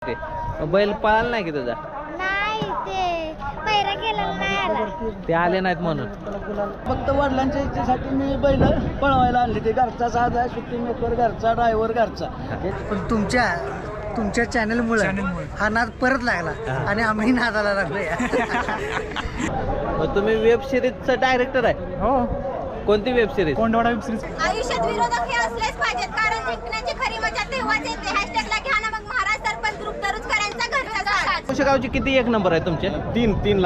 ते बैल पळाला नाही की तुझा? नाही ते पैरा केलेला नाही आला. ते आले नाहीत म्हणून. फक्त वडिलांच्या इच्छेसाठी मी बैल पळवायला आणले. ते घरचा साधा सुट्टी मेकर घरचा ड्रायव्हर घरचा. पण तुमच्या चॅनलमुळे हा नाद परत लागला आणि आम्ही नादाला लागलो. मग तुम्ही वेब सिरीजचा डायरेक्टर आहे? हो. कोणती web series? Kondwada web series. आयुष्यात विरोधक हे असलेच पाहिजेत कारण जिंकण्याची खरी मजा तेव्हाच येते. हॅशटॅगला घ्या ना मग महाराज सरपंच ग्रुप तरुचकरांचा घरचा साथ. कुशेगावची किती एक नंबर आहे तुमचे? तीन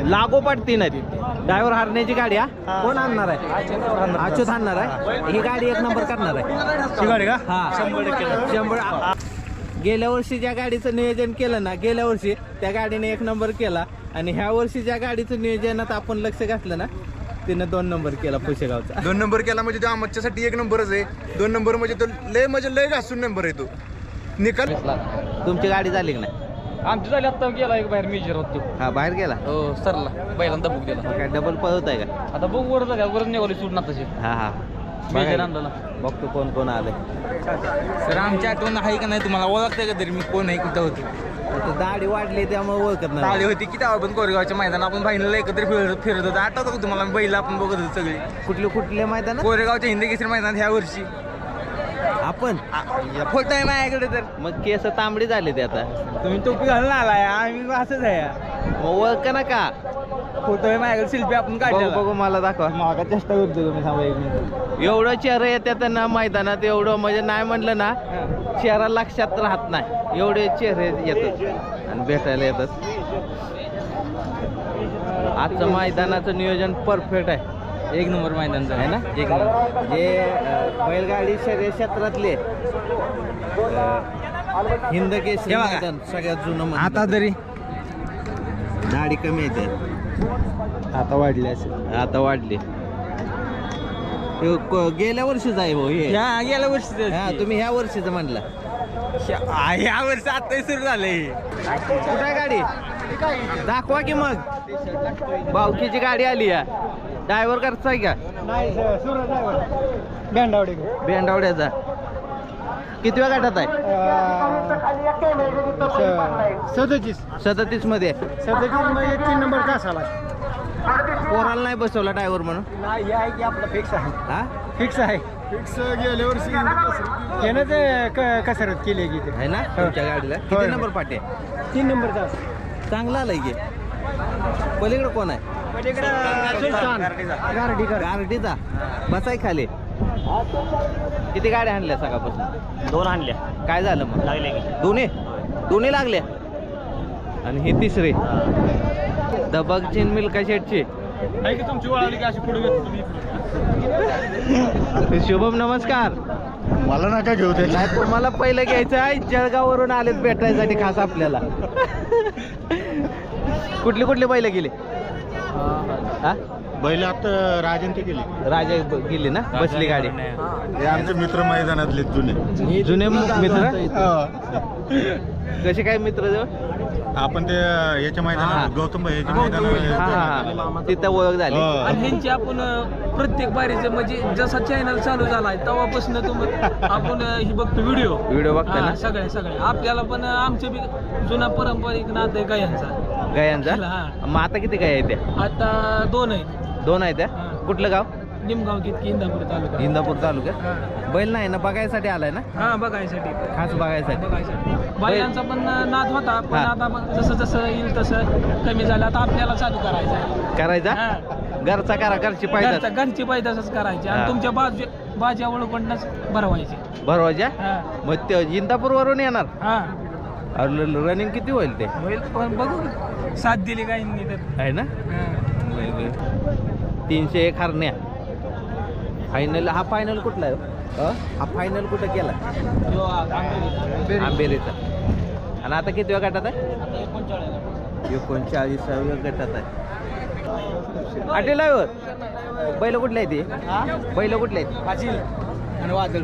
लागोपाठ 3 आहेत. ड्रायव्हर हारण्याची गाडी हा कोण आणणार आहे? अच्युत आणणार आहे. ही गाडी एक नंबर करणार आहे. गाडी का? हा 100%. गेल्या वर्षी ज्या गाडीचं नियोजन केलं ना, गेल्या वर्षी त्या गाडीने 1 नंबर केला आणि ह्या वर्षी ज्या गाडीचं नियोजनात आपण लक्ष घातलं ना तिने 2 नंबर केला पुशेगावचा. 2 नंबर केला म्हणजे तो आमच्यासाठी 1 नंबरच आहे. 2 नंबर म्हणजे तो लय घासून नंबर आहे तो. निकाल तुमची गाडी झाली की नाही? आमची झाली आता गेला एक बाहेर मेजर होतो. हा बाहेर गेला. हो सरला पहिल्यांदा बुक दिला. काय डबल पळत आहे का? आता बुक वर झाल्या वर निघाली सूट तशी हा हा मेजर आणला. बघतो कोण कोण आले. सर आमची आठवण आहे का नाही तुम्हाला? ओळखते का तरी मी कोण आहे कुठं होतो? दाढी वाढली त्यामुळे ओळखत ताळी नाही. होती की तेव्हा आपण कोरेगावच्या मैदान आपण बहिणीला एकत्र फिरत होतो. आठवतं का तुम्हाला? बैल आपण बघत होतो सगळे कुठले मैदान? कोरेगावच्या हिंदी केसरी मैदान ह्या वर्षी आपण फोटो आहे माझ्याकडे. तर मग केस तांबडी झाले ते आता. तुम्ही टोपी घालून आलाय आम्ही असंच आहे. मग ओळख ना का? फोटो आहे माझ्याकडे सेल्फी आपण काढला. बघू मला दाखवा. मागा चेष्टा करतो तुम्ही. थांबा एक मिनिट. एवढं चेहरा येतात ना मैदानात, एवढं म्हणजे नाही म्हणलं ना चेहरा लक्षात राहत नाही. एवढे चेहरे येतात आणि भेटायला येतात. आजचं मैदानाचं नियोजन परफेक्ट आहे. 1 नंबर मैदान आहे ना? 1 नंबर. जे बैलगाडी शर्यत क्षेत्रातले हिंद केसरी हे बघा. मैदान सगळ्यात जुनं म्हणलं आता तर. तरी दाढी कमी येते आता वाढले असेल. आता वाढली. गेल्या वर्षीच आहे हो हे. गेल्या वर्षी हा तुम्ही ह्या वर्षीच म्हणला. ह्या वर्षी आता सुरू झालंय. कुठं आहे गाडी? दाखवा की मग. भावकीची गाडी आली या. ड्रायव्हर करता आहे का? बेंडावड्याचा. किती वेळ गाठात आहे? 37 मध्ये. 37 मध्ये 3 नंबर का झाला? पोराला नाही बसवला ड्रायव्हर म्हणून? नाही आहे की आपला फिक्स आहे. हा फिक्स आहे. फिक्स गेल्या वर्षी त्यानं ते कसरत केली की ते आहे ना तुमच्या गाडीला? किती नंबर पाटे? 3 नंबरचा. चांगला आलाय की. पलीकडे कोण आहे? गारडीचा. बसाय खाली. किती गाड्या आणल्या सकाळपासून? 2 आणल्या. काय झालं मग? लागले की दोन्ही लागल्या आणि ही तिसरी दबगची मिल्का शेटची. तुमची वळाली की अशी पुढे घेतो तुम्ही. शुभम नमस्कार. मला नका घेऊ ते. नाही तुम्हाला पहिलं घ्यायचं आहे. जळगाववरून आलेत भेटायसाठी खास आपल्याला. कुठली बैल गेली? हा बैल आता राजन ते गेले. राजा गेली ना? बसली गाडी. आमचे मित्र मैदानातले जुने मित्र. कसे काय मित्र जवळ? आपण ते याच्या हा. मैदानात गौतम भाई याच्या मैदानात तिथं ओळख झाली. आणि ह्यांची आपण प्रत्येक बारीचं म्हणजे जसा चॅनल चालू झालाय तेव्हापासून आपण ही बघतो व्हिडिओ बघता ना? सगळे आपल्याला पण आमच्या बी जुना पारंपरिक नाद आहे गायांचा. गायांचा. हा. मग आता किती गाय आहेत त्या? आता 2 आहेत. 2 आहेत त्या. हा. कुठलं गाव? निमगाव कितकी इंदापूर तालुका. इंदापूर तालुक्यात. बैल नाही ना बघायसाठी आलाय ना? हा बघायसाठी खास बघायसाठी. बैलांचा पण नाद होता पण हा. आता मग जसं येईल तसं कमी झालं. आता आपल्याला चालू करायचा. हा. घरचा करा. घरची पाहिजे. घरची पैदासच करायची हा. आणि तुमच्या बाजा ओळखूनच भरवायची. भरवायच्या. हा. मग ते इंदापूर वरून येणार. हा रनिंग किती होईल ते? होईल पण बघू साथ दिली काय तर. आहे ना? हा. 301 हरण्या. फायनल. हा फायनल कुठला आहे? हा फायनल कुठं केला? आंबेरीचा. आणि आता किती वेळ गटात आहे? 39व्या गटात आहे. अटेलावर बैल कुठले आहे ते? बैल कुठले आहेत? फाजील आणि वादळ.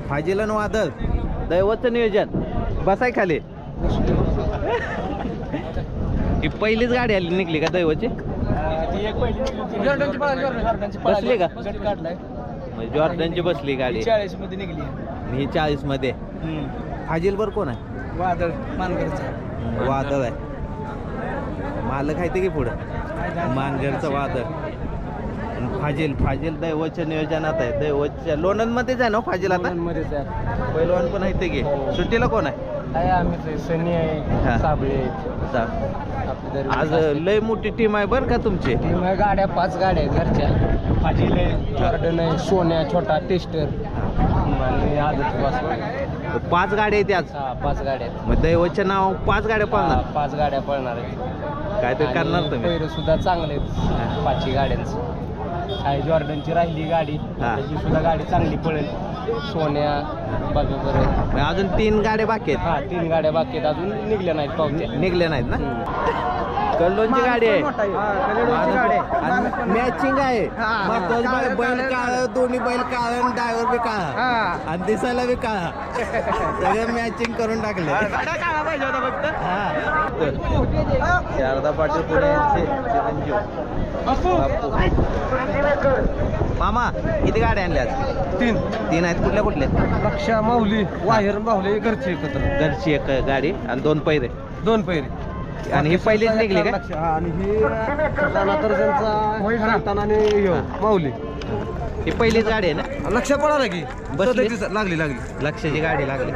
फाजील आणि वादळ. दैवतचं नियोजन. बसाय खाली. ही पहिलीच गाडी आली निघली का दैवची? बसली का? जॉर्डनची बसली गाडी. 40 मध्ये निघली. ही 40 मध्ये. फाजील बर कोण आहे? वादळ मानकरचा वादळ आहे मालक आहे ते की पुढं मानगडचं वादळ आणि फाजील दैवतच्या नियोजनात आहे दैवतच्या लोणंदमध्येच आहे ना फाजील आता मध्येच आहे पैलवान पण आहे ते की सुट्टीला कोण आहे आम्ही सनी हा. आहे साबळे आज लय मोठी टीम आहे बरं का तुमची गाड्या 5 गाड्या आहेत घरच्या फाजील आहे जॉर्डन आहे सोन्या छोटा टेस्टर आणि आदत वासवा 5 गाड्या आहेत आज 5 गाड्या आहेत मग दैवतच्या नाव 5 गाड्या पळणार 5 गाड्या पळणार आहेत काहीतरी करणार तुम्ही पैर सुद्धा चांगले आहेत 5 गाड्यांचं काय जॉर्डनची राहिली गाडी हा. त्याची सुद्धा गाडी चांगली पळेल सोन्या बाजू बरोबर मग अजून 3 गाड्या बाकी आहेत 3 गाड्या बाकी आहेत अजून निघल्या नाहीत पावत्या निघल्या नाहीत ना कल्लोंची गाडी आहे मॅचिंग आहे महत्वाचं म्हणजे बैल काळ दोन्ही बैल काळ आणि ड्रायव्हर बी काळा आणि दिसायला बी काळा सगळं मॅचिंग करून टाकले शारदा पाटील पुणे यांचे चिरंजीव बापू. मामा किती गाड्या आणल्या आज 3 आहेत कुठल्या रक्षा माऊली वाहेर माऊली घरचे एकत्र घरची एक गाडी आणि 2 पैरे 2 पैरे आणि ही पहिलीच निघली का आणि ही तर त्यांचा माऊली ही पहिलीच गाडी आहे ना लक्ष पडाला की बसली? लागली लक्षाची गाडी लागली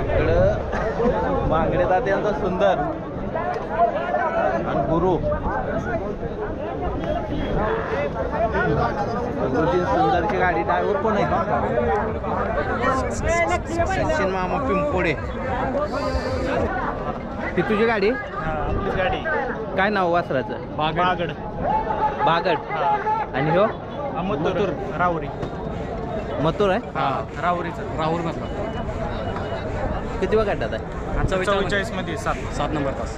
इकडं बांगडे तात्यांचा सुंदर आणि गुरु गुरुजी सुंदरची गाडी ड्रायव्हर कोण आहे सचिन मामा पिंपोडे ही तुझी गाडी आपली गाडी काय नाव वासराचं बागड बागड आणि हो मथुर राहुरी मथुर आहे राहुरी मधला किती वेळ गटात आहे 44 मध्ये 7 नंबर तास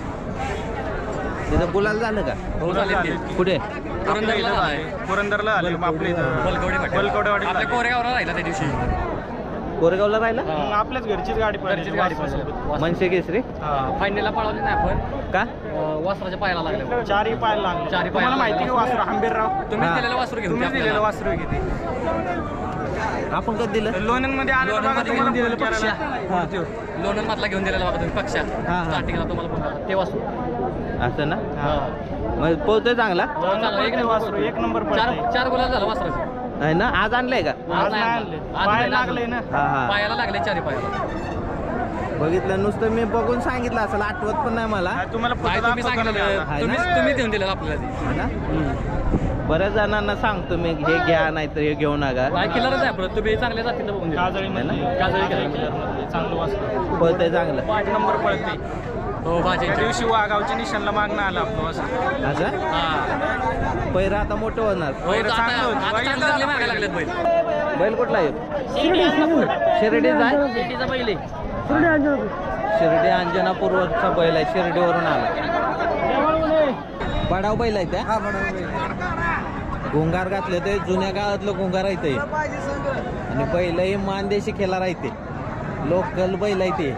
तिथं गुलाल झालं का हो झाले कुठे पुरंदरला आले आपले बलकवडेवाडी आपल्या कोरेगावला राहिला त्या दिवशी कोरेगावला राहिला आपल्याच घरचीच गाडी मनसे केसरी फायनलला पळवली नाही आपण का वासराच्या पायाला लागले 4 पाय लागले 4 तुम्हाला माहिती का वासरू आंबेरराव तुम्ही हा. दिलेलं वासरू घेऊन तुम्हीच दिलेलं वासरू आहे किती आपण कधी दिलं लोणंदमध्ये आलं बघा तुम्हाला दिलेलं पक्ष लोणंद मधला घेऊन दिलेला बघा तुम्ही पक्षा हा. स्टार्टिंगला तुम्हाला फोन केला ते वासरू असं ना मग पोहतोय चांगला वासरू 1 नंबर पडतंय. 4 गुलाल झाला वासराचं आहे ना आज आणलंय का आज नाही आणले. पाय लागले ना हा हा पायाला लागले 4 पायाला बघितलं नुसतं मी बघून सांगितलं असं आठवत पण नाही मला तुम्हाला काय तुम्ही सांगितलं आहे ना? तुम्ही देऊन दिलेलं आपल्याला ते. है ना बऱ्याच जणांना सांगतो मी हे घ्या नाहीतर हे घेऊ नका काय किलरच आहे परत तुम्ही चांगल्या जातीनं बघून दिलं. काजळी केलं. चांगलं वासरू पळतंय चांगलं 5 नंबर पळते हो भाजी त्या दिवशी वाघावच्या निशाणला मागणं आलं आपलं वासरू असं हा पैरा आता मोठं होणार हो, आता चांगले चांगले मागायला लागलेत बैल बैल कुठला आहे शिर्डीचा आहे शेतीचा बैल आहे. शिर्डी अंजनापूरवरचा बैल आहे शिर्डीवरून आला बडाव बैल आहे त्या घोंगार घातले ते जुन्या काळातलं घोंगार आहे ते आणि बैल हे मानदेशी खेळा राहते लोकल बैल आहे ते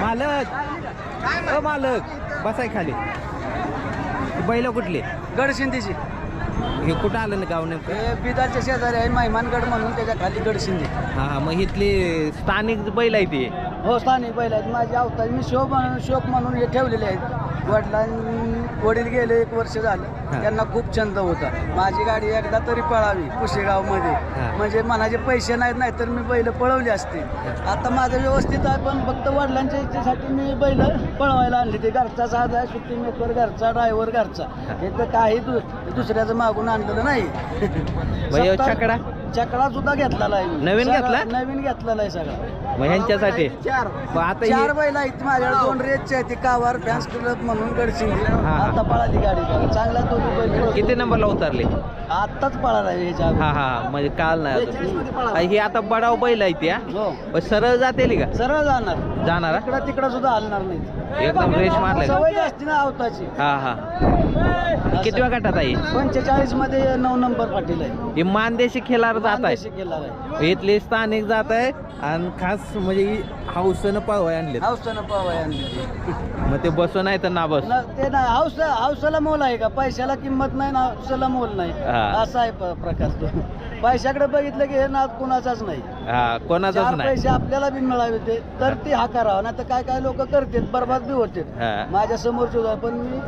मालक मालक बसाय खाली बैल कुठले गडशिंदीची हे कुठं आलं ना गाव नेमकं हे बिदारच्या शेजारी आहे महिमानगड म्हणून त्याच्या खाली गडशिंदी हा हा मग इथली स्थानिक बैल आहे ती हो स्थानिक बैल आहेत माझी अवतार मी शोक म्हणून हे ठेवलेले आहेत वडील गेले 1 वर्ष झालं हा. त्यांना खूप छंद होता माझी गाडी एकदा तरी पळावी कुशेगावमध्ये हा. म्हणजे मनाचे पैसे नाहीत तर मी बैल पळवली असते आता माझं व्यवस्थित आहे पण फक्त वडिलांच्या इच्छेसाठी मी बैल पळवायला आणली ते घरचा साधा आहे सुट्टी मेकर घरचा ड्रायव्हर घरचा हे तर काही दुसऱ्याचं मागून आणलेलं नाही म्हणजे छकडा चकडा सुद्धा घेतलेला आहे मी. नवीन सगळा घेतलाय? नवीन घेतलेला आहे सगळा मग ह्यांच्यासाठी 4 मग आता 4 ही- बैल आहेत माझ्याकडे 2 रेसचे आहेत ती कावार फॅन्स क्लब म्हणून गडचिंगी हा. आता पळाली गाडी चांगला तो बैल पळतो. किती नंबरला उतरले आत्ताच पळाला आहे ह्याच्या हा हा म्हणजे काल नाही अजून ही आता बडाव बैल आहे त्या हो पण सरळ जाते का सरळ जाणार जाणार हा? इकडं तिकडं सुद्धा हलणार नाही एकदम रेश मारले का? सवय असते ना आवताची हा हा किती वेळ गटात आहे 45 मध्ये 9 नंबर पाटील आहे ही मानदेशी खेळार जात मानदेशी आहे केला आहे इथले स्थानिक जात आहे आणि खास म्हणजे हौसनं पळवाय आणले हौसानं पळवाय आणली मग ते बसून आहे तर ना बस ते नाही हौसाला मोल आहे का पैशाला किंमत नाही ना हौसाला मोल नाही हा. असा आहे प्रकार तो पैशाकडे बघितलं की हे नाद कुणाचाच नाही. हा कोणाचाच चार नाही. पैसे आपल्याला बी मिळावे ते तर ते हा करावा, नाही तर काय काय लोक करतात बरबाद बी होते. हा. माझ्या समोरचे उदाहरण, पण मी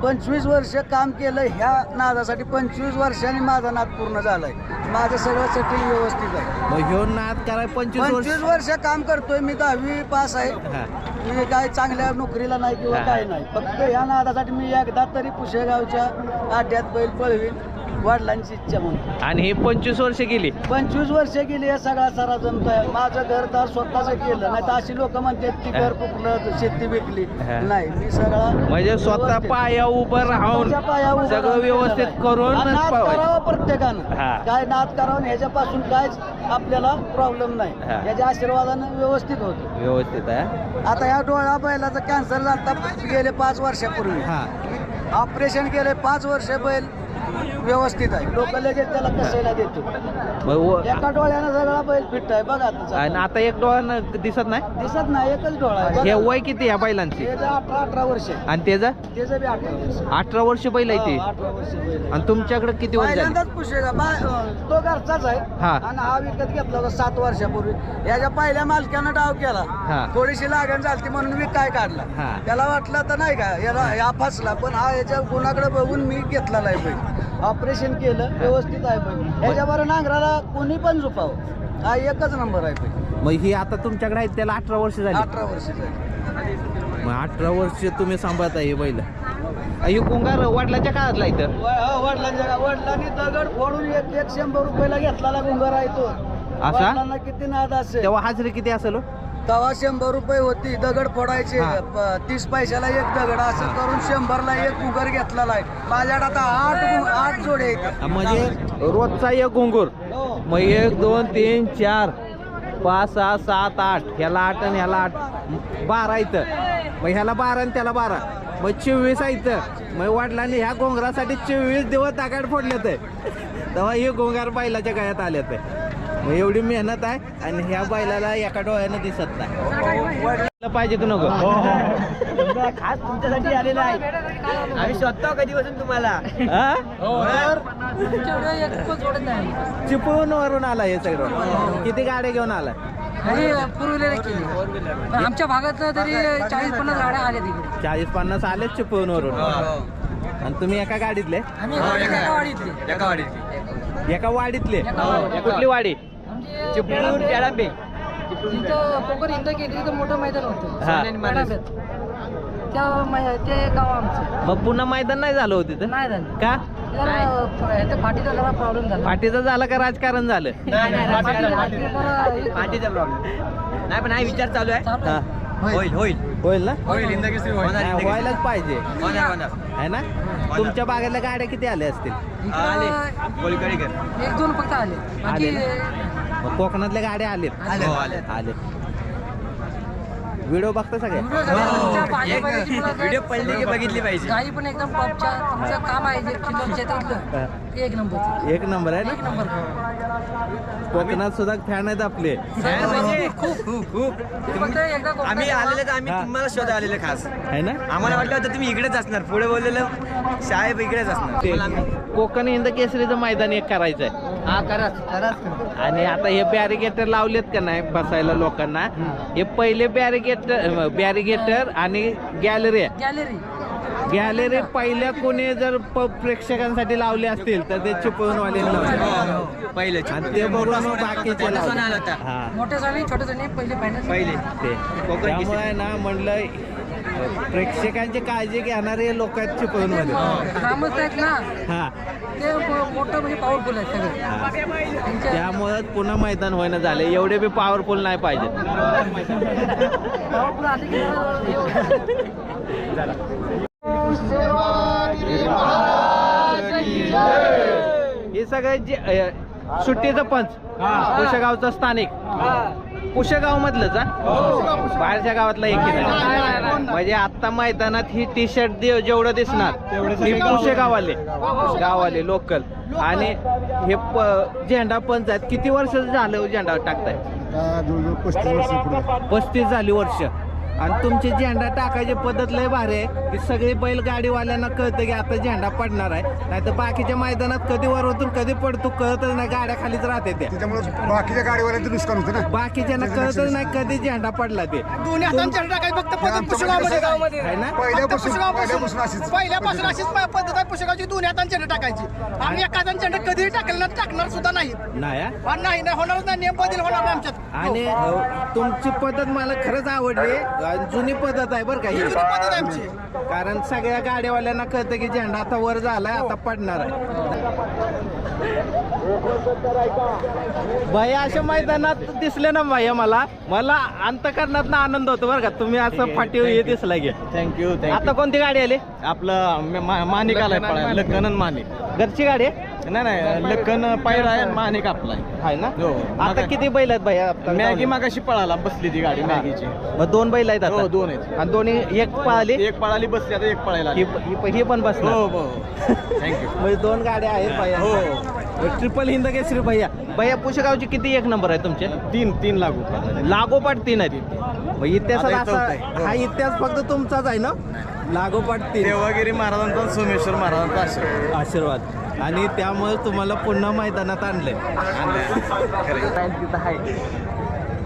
25 वर्ष काम केलं ह्या नादासाठी. 25 वर्षांनी माझा नाद पूर्ण झालाय. माझं सगळं सेटिंग व्यवस्थित आहे. मग ह्यो नाद कराय 25 वर्ष. 25 वर्ष काम करतोय मी. 10वी पास आहे. हा. मी काय चांगल्या नोकरीला नाही किंवा काय नाही. फक्त ह्या नादासाठी मी एकदा तरी पुशेगावच्या आड्यात बैल पळवीन, वडिलांची इच्छा म्हणून. आणि हे 25 वर्ष गेली. 25 वर्ष गेली हे सगळा सारा जमतोय. माझं घरदार स्वतःच केलं, नाही तर अशी लोक म्हणतात की घर फुकलं, शेती विकली. हा. नाही, मी सगळा म्हणजे स्वतः व्यवस्थित. पाया उभं राहून स्वतःच्या पायावर उभं सगळं राहून व्यवस्थित केलेलं आहे. करून आणि नाद पळवायचं. करावं प्रत्येकानं. हा. काय नाद करावं ह्याच्यापासून कायच आपल्याला प्रॉब्लेम नाही. हा. याच्या आशीर्वादानं व्यवस्थित होतं. व्यवस्थित आहे. आता या डोळा बैलाचा कॅन्सर झाला गेले 5 वर्षापूर्वी. हा. ऑपरेशन केले 5 वर्ष. बैल व्यवस्थित आहे. लोक लगेच त्याला कसायला देतो. मग एका डोळ्यानं सगळा बैल फिट आहे बघा. आणि आता एक डोळा दिसत नाही. दिसत नाही, एकच डोळा आहे हे बघा. वय किती या बैलांची? त्याचं 18 वर्ष आहे. आणि त्याचं त्याचं बी 18 वर्ष. 18 वर्ष बैल आहे ते. 18 वर्ष बैल आहे. आणि तुमच्याकडे किती वर्ष झाली? पहिल्यांदाच पुशेगा तो घरचाच आहे. हा. आणि हा विकत घेतला होता 7 वर्षापूर्वी. याच्या पहिल्या मालक्यानं डाव हा. केला. थोडीशी लागण झाली म्हणून मी काय काढला. हा. त्याला वाटलं तर नाही का याला या फसला, पण हा याच्या गुणाकडे बघून मी घेतलेला आहे बैल. ऑपरेशन केलं, व्यवस्थित आहे बैल. याच्यावर नांगराला कोणी पण झुपावं. हा एकच नंबर आहे बैल. मग ही आता तुमच्याकडे आहे त्याला 18 वर्ष झाली. 18 वर्षाचा आहे. मग 18 वर्ष तुम्ही सांभाळता हे बैल. हे कुंगार वडिलाच्या काळातला इथं. वडिलांनी दगड फोडून 100 रुपयाला घेतलेला गुंगार आहे तो. असा? वडिलांना किती नाद असेल. तेव्हा हाजरी किती असेल हो? तेव्हा 100 रुपये होती. दगड फोडायचे. हा. 30 पैशाला एक दगड असं करून 100ला एक गुंगार घेतलेला आहे. माझ्याकडे आता 8 जोडे आहेत. म्हणजे रोजचा एक घुंगूर. हो. मग 1 2 3 4 5 6 7 8 ह्याला 8 आणि ह्याला 8 12 इथं. मग ह्याला 12 आणि त्याला 12 मग 24 आहे इथं. मग वडिलांनी ह्या घोंगरासाठी 24 दिवस दगड फोडलेत आहे. तेव्हा हे घोंगार बैलाच्या गळ्यात आलेत आहे. मग एवढी मेहनत आहे आणि ह्या बैलाला एका डोळ्यानं दिसत नाही. पाहिजे की नको? खास तुमच्यासाठी आलेला आहे. आम्ही स्वतः कधीपासून तुम्हाला चिपळूण वरून आला हे सगळं. किती गाड्या घेऊन आला? आमच्या भागात तरी 40-50 गाड्या आल्या तिकडे. 40-50 आलेच चिपळूण वरून. आणि तुम्ही एका गाडीतले? आम्ही एका वाडीतले? कुठली वाडी? चिपळूण पेडांबे. इथं पोकर इंद केली तर मोठं मैदान होतं. हा. पेडांब्यात. ते गाव आमचं. मग पुन्हा मैदान नाही झालं होतं तिथं? नाही झालं. का? फाटीचा जरा प्रॉब्लेम झाला. पाठीचं झालं का राजकारण झालं? फाटीचा प्रॉब्लेम नाही, पण हा विचार चालू आहे. हा. होईल होईल ना? नाही, व्हायलाच पाहिजे है ना? तुमच्या भागातल्या गाड्या किती आल्या असतील? 1-2 फक्त आले. आले ना? मग कोकणातल्या गाड्या आलेत? आले. व्हिडिओ बघता सगळे? व्हिडिओ पडली की बघितली पाहिजे. गाई पण एकदम टॉपच्या. तुमचं काम आहे जे किल्लर क्षेत्रातलं ते 1 नंबर. 1 नंबर आहे 1 ना? नंबर. कोकणात सुद्धा फॅन आहेत आपले. खूप फक्त एकदा कोकणात आम्ही आलेले तर आम्ही हा. तुम्हाला शोधा आलेले खास. है ना? आम्हाला वाटलं होतं तुम्ही इकडेच असणार. पुढे बोललेलं साहेब इकडेच असणार. ते कोकण हिंद केसरीचं मैदान एक करायचं आहे. हा खरंच. आणि आता हे बॅरिगेटर लावलेत का नाही बसायला लोकांना? हे पहिले बॅरिगेटर आणि गॅलरी गॅलरी पहिल्या कोणी जर प्रेक्षकांसाठी लावले असतील तर ते चिपळूणवाले लावले पहिले आणि ते बघून मग बाकीचे लावले. हा. मोठे झाले छोटे झाले पहिले फायनल. ते त्यामुळे ना म्हणलं प्रेक्षकांची काळजी घेणारे लोक आहेत चिपळूणमध्ये. ग्रामस्थ आहेत ना हा. ते मोठं म्हणजे पॉवरफुल आहेत सगळे. हा. त्यामुळे पुन्हा मैदान होईना झाले. एवढे बी पॉवरफुल नाही पाहिजे. पॉवरफुल आले की हे सगळे सुट्टीचं पंच पुशेगावचं स्थानिक. पुशेगाव मधलंच बाहेरच्या गावातला एक नाही. म्हणजे आता मैदानात ही टी शर्ट जेवढं दिसणार ही पुशेगाववाले गाववाले लोकल. आणि हे झेंडा पंच आहेत. किती वर्ष झालं झेंडा टाकताय? 35 वर्ष. 35 झाली वर्ष. आणि तुमची झेंडा टाकायची पद्धत लय भारी आहे की सगळी बैलगाडीवाल्यांना कळतं की आता झेंडा पडणार आहे. नाही तर बाकीच्या मैदानात कधी वर होतो कधी पडतो कळतच नाही, गाड्या खालीच राहते त्या. त्याच्यामुळे बाकीच्या गाडीवाल्यांचं नुकसान होतं ना. बाकीच्यांना कळतच नाही कधी झेंडा पडला ते दोन्ही हातांनी झेंडा टाकायचं फक्त पद्धत पुशेगावमध्ये आहे ना. पहिल्यापासून अशीच पहिल्यापासून अशीच पद्धत आहे पुशेगावची. दोन्ही हातांनी झेंडा टाकायची आणि एका हाताने झेंडा कधीही टाकला टाकणार सुद्धा नाही. नाही हा? नाही होणारच नाही, नियम बदल होणार नाही आमच्यात. आणि तुमची पद्धत मला खरंच आवडली. आणि जुनी पद्धत आहे बरं का ही. जुनी पद्धत आहे आमची. कारण सगळ्या गाड्यावाल्यांना कळतं की झेंडा आता वर झालाय आता पडणार आहे. भैया अशा मैदानात दिसले ना भैया मला अंतकरणात आनंद होतो बरं का. तुम्ही असं फाटीव हे दिसला गे. थँक्यू आता कोणती गाडी आली? आपलं मानिक आलाय पळायला, लक्कन आणि मानिक. घरची गाडी आहे? नाही लक्कन पायरा आहे, मानिक आपलाय. आहे ना. हो. आता किती बैल आहेत भैया? मॅगी मागाशी पळाला बसली ती गाडी मॅगीची. मग 2 बैल आहेत आता? हो 2 आहेत. आणि दोन्ही एक पळाली एक पळाली बसली, आता एक पळायला आली. ही पण बसली. हो हो थँक्यू. म्हणजे 2 गाड्या आहेत भैया. हो. ट्रिपल हिंद केसरी भैया पुशेगावची किती एक नंबर आहे तुमचे? 3 लागू लागोपाठ 3 आहेत. मग इतिहासात आता असा चौथा आहे. हा इतिहास फक्त तुमचाच आहे ना? लागोपाठ 3 देवागिरी महाराजांचा सोमेश्वर महाराजांचा आश्रम. आशीर्वाद. आणि त्यामुळे तुम्हाला पुन्हा मैदानात आणलंय.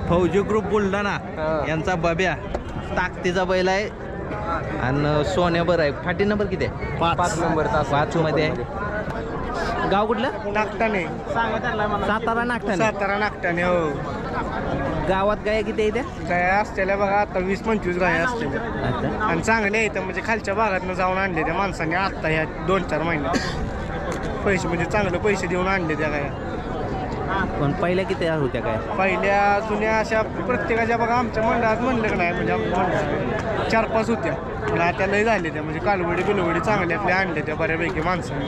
फौजी ग्रुप बुलढाणा यांचा बब्या ताकदीचा बैल आहे आणि सोन्याबर आहे. फाटी नंबर किती आहे? 5 नंबर 5 मध्ये आहे. गाव कुठलं? नागटाने, सातारा नागठाणे. सातारा नागटाने. हो. गावात गाया किती आहे त्या? गाया असलेल्या बघा आता 20-25 गाया असलेल्या अच्छा. आणि चांगल्या आहेत म्हणजे खालच्या भागातनं जाऊन आणले त्या माणसांनी आता ह्या 2-4 महिन्यात. पैसे म्हणजे चांगले पैसे देऊन आणले त्या गाया. पण पहिल्या किती होत्या काय? पहिल्या जुन्या अशा प्रत्येकाच्या बघा आमच्या मंडळात म्हणलं का नाही म्हणजे आमच्या मंडळात 4-5 होत्या. पण आता लय झाले त्या म्हणजे कालवडी बिलवडी चांगल्यातल्या आणल्या त्या बऱ्यापैकी माणसांनी.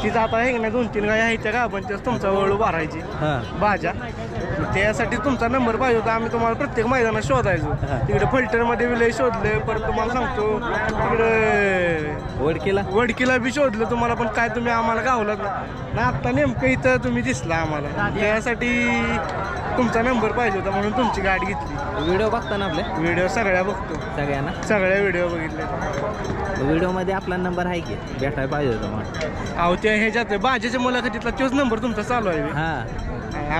तिथं आता आहे ना 2-3 गाय आहेत त्या गाभण त्याच तुमचा वळू भरायची भाज्या. त्यासाठी तुमचा नंबर पाहिजे होता. आम्ही तुम्हाला प्रत्येक मैदानात शोधायचो. तिकडे फलटरमध्ये विलय शोधले, परत तुम्हाला सांगतो तिकडे वडकीला बी शोधलं तुम्हाला, पण काय तुम्ही आम्हाला गावलात ना. आता नेमकं इथं तुम्ही दिसला आम्हाला. त्यासाठी तुमचा नंबर पाहिजे होता म्हणून तुमची गाडी घेतली. व्हिडिओ बघताना आपले व्हिडिओ सगळ्या बघतो, सगळ्यांना सगळ्या व्हिडिओ बघितले. व्हिडिओ मध्ये आपला नंबर आहे की भेटायला पाहिजे होता मला. अहो त्या ह्याच्यात बाजेच्या मुलाखतीतला तोच नंबर तुमचा चालू आहे. हा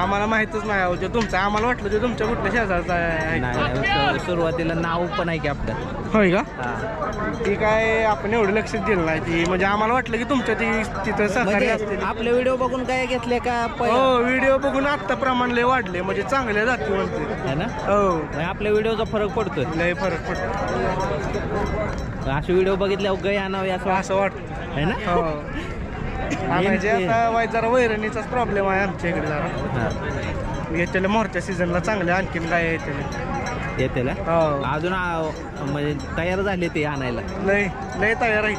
आम्हाला माहितच नाही अहो ते तुमचं. आम्हाला वाटलं ते तुमच्या कुठल्या शेजारचा आहे. नाही सुरुवातीला नाव पण आहे की आपलं. होय का? हा. ती काय आपण एवढं लक्ष दिलं नाही ती म्हणजे आम्हाला वाटलं की तुमच्या ती तिथं सहकार्य असते. म्हणजे आपले व्हिडिओ बघून काय घेतले का हो व्हिडिओ बघून आत्ता प्रमाण लय वाढले म्हणजे चांगले जाते म्हणते. है ना. हो आपल्या व्हिडिओचा फरक पडतोय. लय फरक पडतो. असे व्हिडिओ बघितल्यावर गाय आणावे असं वाटतं है ना. हो आणायचे आता वाईट जरा वैरणीचाच प्रॉब्लेम आहे आमच्या इकडे जरा. येतेल्या मोरच्या सीझनला चांगले आणखीन काय येते ना. हो अजून म्हणजे तयार झाले ते आणायला. लय लय तयार आहे.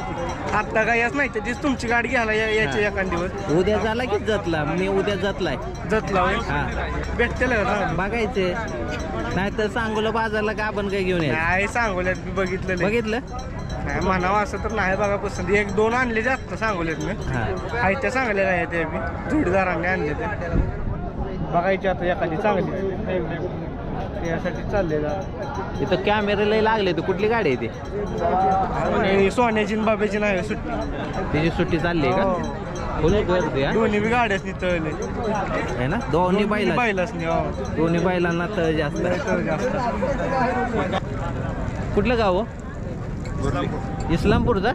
आत्ता काय याच नाही त्याचीच तुमची गाडी घ्यायला यायची एखाद दिवस. उद्या झाला की जतला मी उद्या जतलाय. जतला हा भेटते का बघायचे नाही तर सांगोला बाजारला का आपण काय घेऊन यायचं. नाही सांगोल्यात मी बघितलं बघितलं नाही म्हणावं असं तर नाही बघा पसंत. 1-2 आणले जे आत्ता सांगोल्यात मी हा. आहेत त्या चांगल्या काय ते मी जोडीदारांनी आणले ते बघायचे आता एखादी चांगली त्यासाठी चालले इथं कॅमेरे लागले तर कुठली गाडी आहे ती? सोन्याची आणि बाब्याची नाही सुट्टी. त्याची सुट्टी चालली आहे हो. का? फुल गर्दी आहे दोन्ही बी गाड्याच तळले है ना. दोन्ही बैल बैलाच नाही. दोन्ही बैलांना तळ जास्त आहे. जास्त कुठलं गाव हो? इस्लामपूरचा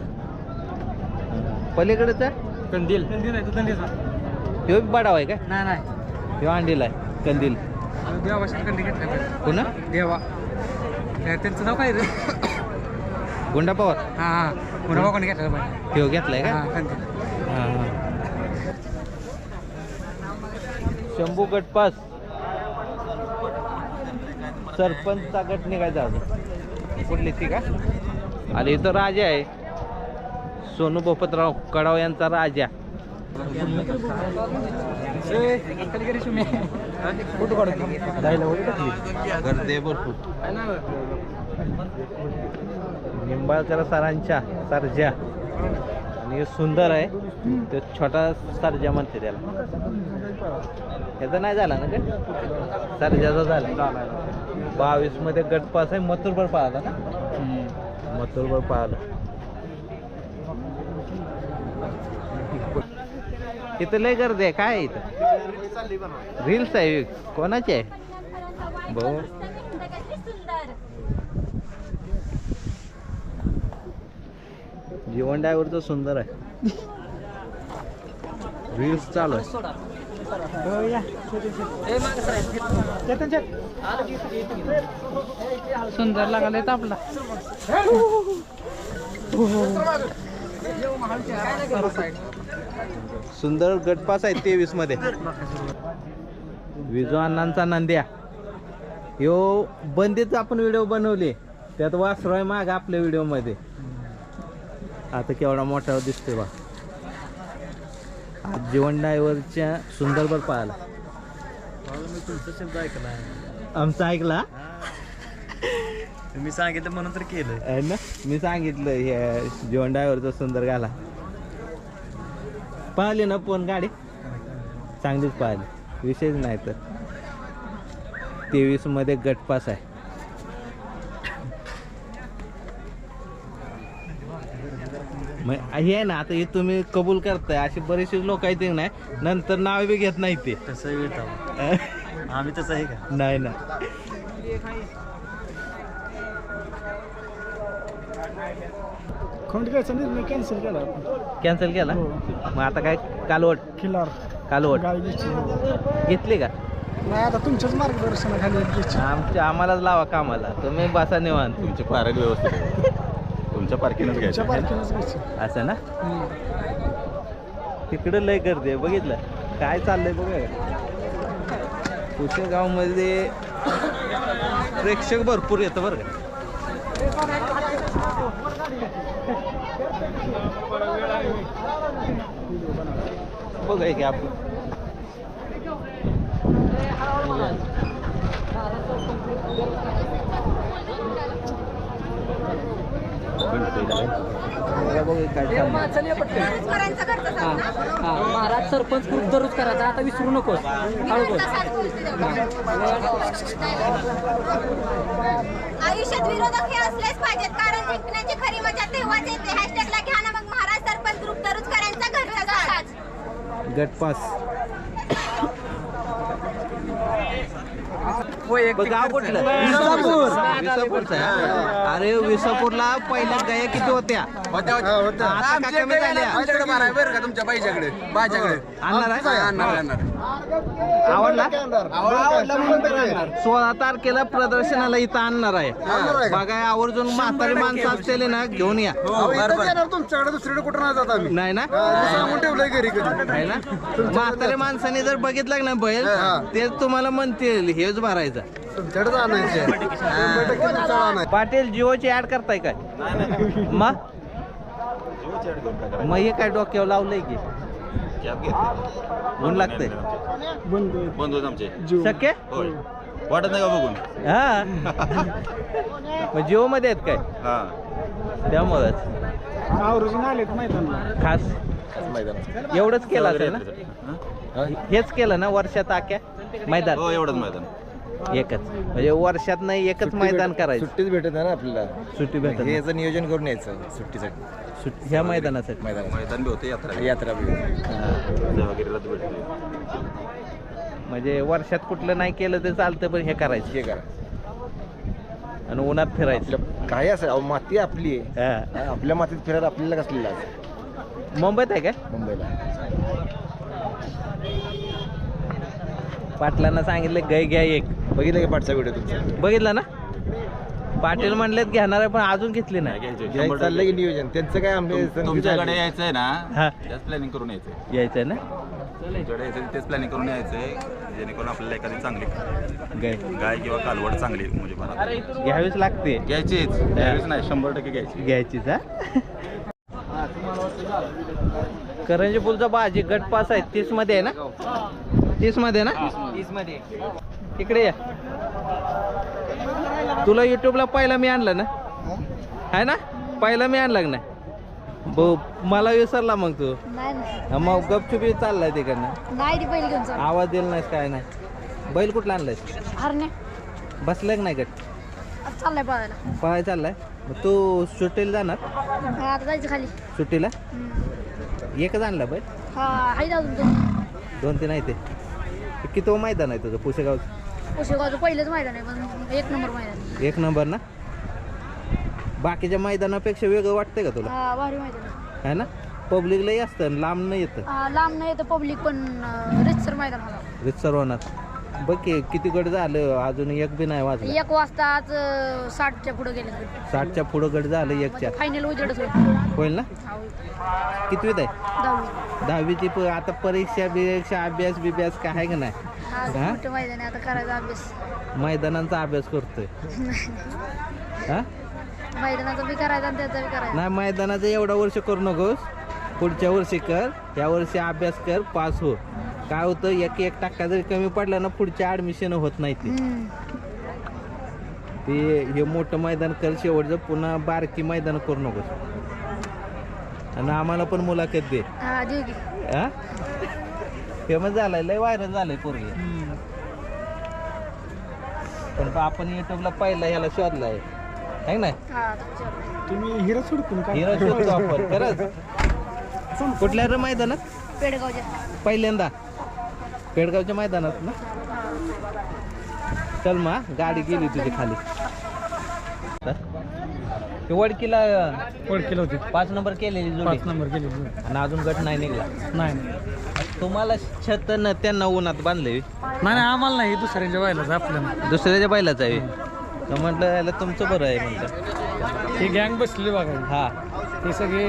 पलीकडचा कंदील. तो बडाव आहे काय? नाही नाही तो अंडीला आहे कंदील. पुन्हा देवा त्यांचं नाव काय रे? गुंडा पवार. हा हा पुन्हा कोणी घेतलं पाहिजे. तो घेतलाय का? हा हा. शंभू गटपास सरपंचचा गट निघायचा अजून कुठली ती का? आणि इथं राजा आहे सोनू भोपतराव कडाव यांचा राजा. गर्दी भरपूर. निंबाळकर सरांच्या सरजा आणि हे सुंदर आहे तो छोटा सर्जा म्हणते त्याला. याचा नाही झाला ना गट, सर्जाचा झाला. 22 मध्ये गट पास आहे. मथुरभर पाहिला ना, मथुरभर पाहिला. इथं लय गर्दी आहे. काय आहे इथं? रील्स आहे. कोणाची आहे भाऊ? जीवन ड्रायव्हरचं सुंदर आहे. रील्स चालू आहे. सुंदर लागले तर आपला सुंदर गटपास आहे 23 मध्ये. विजू अण्णांचा नंद्या यो बंदीच आपण व्हिडिओ बनवले, त्यात वासरोय माग आपल्या व्हिडिओ मध्ये. आता केवढा मोठा दिसतोय बा. आज जीवन ड्रायव्हरच्या सुंदरभर पाहिला. तुमचा शब्द ऐकला, आमचा ऐकला. तुम्ही सांगितलं म्हणून तर केलं आहे ना, मी सांगितलं हे जीवन ड्रायव्हरचा सुंदर गाला. पाहिली ना पण गाडी चांगलीच पाहिली, विशेष नाही. तर 23 मध्ये गटपास आहे. मग हे आहे ना, आता हे तुम्ही कबूल करताय. अशी बरेचसे लोक आहेत नाही, नंतर नाव बी घेत नाही ते. तसं आम्ही तसं आहे का? नाही ना. खोंडक्याचा निर्णय कॅन्सल केला. कॅन्सल केला. मग आता काय कालवट खिलार कालवट गाडी घ्यायची घेतली का? नाही, आता तुमच्याच मार्गदर्शनाखाली घ्यायची. आम्हालाच लावा कामाला, तुम्ही बसा निवांत. तुमचे पार्क व्यवस्थित आहे. तुमच्या पार्किंगच तुमच्या घ्यायचं. पार्किंगच घ्यायची. असं ना. तिकडं लय गर्दी आहे. बघितलं काय चाललंय बघा. पुशेगाव मध्ये प्रेक्षक भरपूर येतं बरं का. बघा की आपण करायचा घरचा साथ ना. महाराज सरपंच खूप दररोज करायचा, आता विसरू नकोस. तसाच बोलते तेवढा. आयुष्यात विरोधक हे असलेच पाहिजेत, कारण जिंकण्याची खरी मजा तेव्हाच येते. हॅशटॅगला घ्या ना मग महाराज सरपंच ग्रुप दरुजकरांचा घरचा साथ. गटपास. गाव कुठलं? विसापूरचं आहे. अरे विसापूरला पहिल्या गाया किती होत्या? आता का कमी झाल्या? तुमच्या बाईच्याकडे माझ्याकडे आणणार आहे? आवडला? 16 तारखेला प्रदर्शनाला इथं आणणार आहे. बघा आवर्जून म्हातारी माणसं असलेले ना घेऊन या. तुमच्याकडे दुसरीकडे कुठं नाही जात आम्ही. नाही ना, सांगून ठेवलंय घरी कधी. आहे ना. म्हातारी माणसाने जर बघितलं ना बैल, तेच तुम्हाला म्हणतील हेच भरायचा. तुमच्याकडे आणायचं. पाटील जिओची ऍड करताय काय? मग हे काय डोक्यावर लावलंय की ऊन लागतंय? बंद होत आमचे शक्य वाटत नाही का बघून? हा. मग जिओ मध्ये आहेत काय? हा, त्यामुळेच आवरून आलेत मैदानाला. खास एवढंच केलं असेल ना? हेच केलं ना वर्षात आख्या मैदान? हो, एवढंच मैदान. एकच म्हणजे वर्षात नाही एकच मैदान करायचं. सुट्टीच भेटत नाही ना आपल्याला. सुट्टी भेटत नाही. याचं नियोजन करून यायचं सुट्टीसाठी. ह्या मैदानासाठी मैदान बी होते, यात्रा बी वगैरे रद्द भेटते. म्हणजे वर्षात कुठलं नाही केलं तर चालतं, पण हे करायचं हे करा. आणि उन्हात फिरायचं. काय असं माती आपली आहे. हा. आपल्या मातीत फिरायला आपल्याला कसली लाज? मुंबईत आहे काय? मुंबईला पाटलांना सांगितलं गाय घ्या एक. बघितलं की पाठचा व्हिडिओ तुमचा? बघितलं ना. पाटील म्हणलेत घेणार आहे, पण अजून घेतली नाही. चाललंय की नियोजन त्यांचं काय? तुमच्याकडे यायचंय ना, हा, त्याच प्लॅनिंग करून यायचंय. यायचंय ना. तुमच्याकडे यायचं तेच प्लॅनिंग करून यायचंय, जेणेकरून आपल्याला एखादी चांगली गाय गाय किंवा कालवड चांगली म्हणजे मला घ्यावीच लागते. घ्यायचीच. घ्यावीच नाही, 100% घ्यायची. घ्यायचीच. हा. करंजी पुलचा भाजी गटपास आहे 30 मध्ये आहे ना? 30 मध्ये ना? 30 मध्ये. इकडे या. तुला युट्यूबला पहिला मी आणलं ना, आहे ना? पहिला मी आणलं ना. मला विसरला मग तू नाही नाही हा, मग गपचुपी चाललाय तिकडनं नाही ती बैल घेऊन चाल आवाज दिला नाहीस काय नाही बैल कुठला आणलायस हरणे बसलाय का नाही गट चाललाय पळायला पळाय चाललाय मग तू सुट्टीला जाणार आता जायचं खाली सुट्टीला एकच आणला बैल हा आहे अजून दोन तीन आहे ते किती मैदान आहे तुझं पुसेगावचं पुशेगावचं पहिलंच मैदान आहे पण एक नंबर मैदान एक नंबर ना बाकीच्या मैदानापेक्षा वेगळं वाटतंय का तुला हा भारी मैदान है ना पब्लिकलाही असतं लांब नाही येतं लांब नाही येतं पब्लिक पण रितसर मैदान मला रितसर होणार बघ की किती गट झालं अजून एक बी नाही वाजलं 1 वाजता आज 60च्या पुढे गेले 60च्या पुढं गट झालं एकच्या फायनल उजेडच होईल होईल ना कितवीत आहे 10वी दहावीची आता परीक्षा बिरीक्षा अभ्यास बिभ्यास काय आहे का नाही आज हा? मोठं मैदान आहे आता करायचा अभ्यास मैदानांचा अभ्यास करतोय हा मैदानाचा बी करायचा आणि त्याचा बी करायचा नाही मैदानाचं एवढा वर्ष करू नकोस पुढच्या वर्षी कर या वर्षी अभ्यास कर पास हो काय होतं 1% जरी कमी पडला ना पुढच्या ऍडमिशन होत नाही ते हे मोठं मैदान कर शेवटचं पुन्हा बारकी मैदान करू नकोस आणि आम्हाला पण मुलाखत दे हा देऊ की हा फेमस झालाय लय व्हायरल झालंय पोरगी पण आपण युट्यूबला पहिला ह्याला शोधलाय आहे ना हा तुमच्यावर. तुम्ही हिरा सोडतो का हिरा शोधतो आपण खरंच कुठल्या रे मैदानात पेडगावच्या पहिल्यांदा पेडगावच्या मैदानात ना चल मा गाडी गेली तुझी खाली ते वडकीला केलं होते 5 नंबर केलेली जोडी 5 नंबर केले आणि अजून गट नाही निघला नाही तुम्हाला छतन त्यांना उन्हात बांधले नाही आम्हाला नाही दुसऱ्यांच्या व्हायलाच आपल्याला दुसऱ्याच्या बैलाच आहे तर म्हटलं याला तुमचं बरं आहे म्हणतं ही गँग बसलेली बघा हा हे सगळे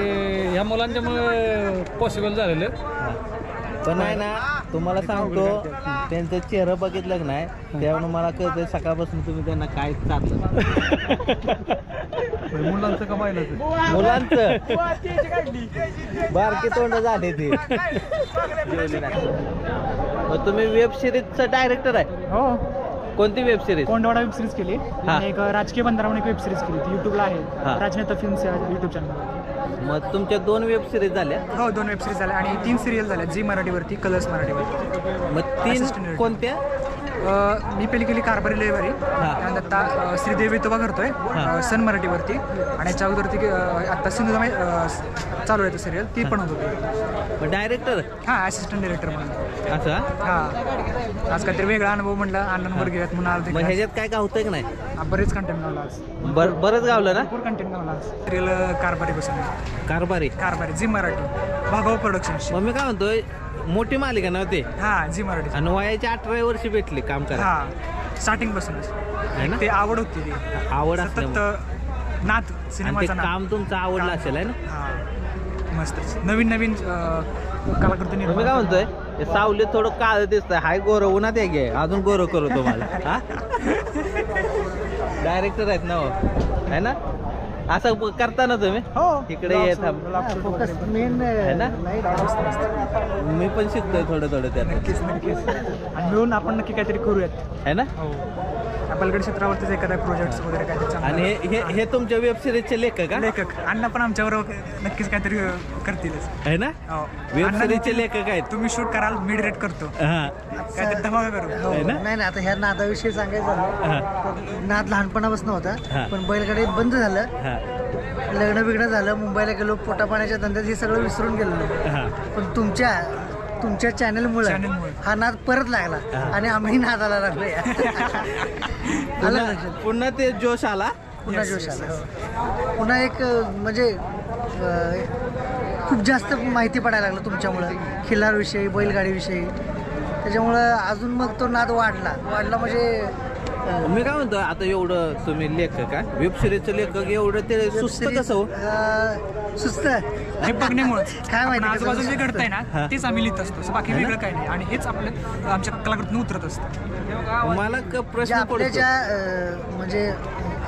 ह्या मुलांच्यामुळे पॉसिबल झालेलं हा. पण आहे ना तुम्हाला सांगतो त्यांचं चेहरा बघितलं नाही त्यामुळे मला कळतंय सकाळपासून तुम्ही त्यांना काय चाललं मुलांचं का पाहिलं मुलांचं बारकी तोंड झाले ते जेवली नाही. मग तुम्ही वेब सिरीजचा डायरेक्टर आहे हो कोणती web series Kondwada web series केली हा. आणि एक राजकीय बंधारा म्हणून एक वेब सिरीज केली ती युट्यूबला हा. आहे राजनेता फिल्म्स युट्यूब चॅनल मग तुमच्या 2 वेब सिरीज झाल्या हो 2 वेब सिरीज झाल्या आणि 3 सिरियल झाल्या झी मराठीवरती कलर्स मराठीवरती मग 3 Assistant कोणत्या मी पहिली केली कारभारी लयवारी त्यानंतर आता श्रीदेवी वितोबा करतोय सन मराठीवरती आणि याच्या अगोदरती आता सिंधुताई चालू आहे सिरियल ती पण होत होती मग डायरेक्टर हां असिस्टंट डिरेक्टर म्हणून असं हां आज काहीतरी वेगळा अनुभव म्हणला आनंदवर गेल्यात म्हणून आज मग ह्याच्यात काय का होतंय का नाही बरेच कंटेंट गावला आज बरंच गावलं ना भरपूर कंटेंट गावला आज सिरियल कारभारी बसून कारभारी झी मराठी भागव प्रोडक्शन मग मी काय म्हणतोय मोठी मालिका नव्हते हां झी मराठी आणि वयाच्या 18 वर्षी भेटली काम करा हां स्टार्टिंग पासूनच है ना ते आवड होती ती आवड सतत असल्यामुळे नाद आणि ते सिनेमाचा नाद. काम तुमचं आवडलं असेल आहे ना हां मस्त नवीन नवीन कलाकृती मी निर्माण काय म्हणतोय हे सावलीत थोडं काळ दिसतंय हाय गोरं उन्हात आहे गे अजून गोरं करू तुम्हाला हा डायरेक्टर आहेत ना हो है ना असं करता ना तुम्ही इकडे येत फोकस मेन है ना मी पण शिकतोय थोडं त्यात नक्कीच आणि मिळून आपण नक्की काहीतरी करूयात है ना हो पलगड क्षेत्रावरतीच एखाद्या प्रोजेक्ट्स वगैरे काहीतरी चांगलं. आणि हे हे तुमच्या वेब सिरीजचे लेखक का लेखक अण्णा पण आमच्यावर नक्कीच काहीतरी करतीलच है ना हो. वेब अण्णा सिरीजचे देखील लेखक आहेत तुम्ही शूट कराल मी डिरेक्ट करतो हा काहीतरी धमाका करू हो, आहे ना? नाही नाही आता ह्या नादाविषयी सांगायचं झालं हा तर नाद लहानपणापासून होता हा. पण बैलगाडी बंद झालं हा लग्न बिग्न झालं मुंबईला गेलो पोटापाण्याच्या धंद्यात हे सगळं विसरून गेलो हा पण तुमच्या चॅनलमुळे चॅनलमुळे. हा नाद परत लागला आणि आम्ही नादाला लागलो पुन्हा ते जोश आला पुन्हा जोश आला हो. पुन्हा एक म्हणजे खूप जास्त माहिती पडायला लागलं तुमच्यामुळं खिल्लारविषयी बैलगाडीविषयी त्याच्यामुळं अजून मग तो नाद वाढला म्हणजे मी काय म्हणतो आता एवढं तुम्ही लेखक का वेब सिरीजचं लेखक एवढं ते सुस्त कसं हो सुस्त हे बघण्यामुळे काय माहिती कसं आजूबाजूला जे सुस्त? घडतंय ना तेच आम्ही लिहित असतो असं बाकी वेगळं काही नाही आणि हेच आपलं आमच्या कलाकृतीतून उतरत असतं मला जे प्रश्न आपल्या पडतो ज्या म्हणजे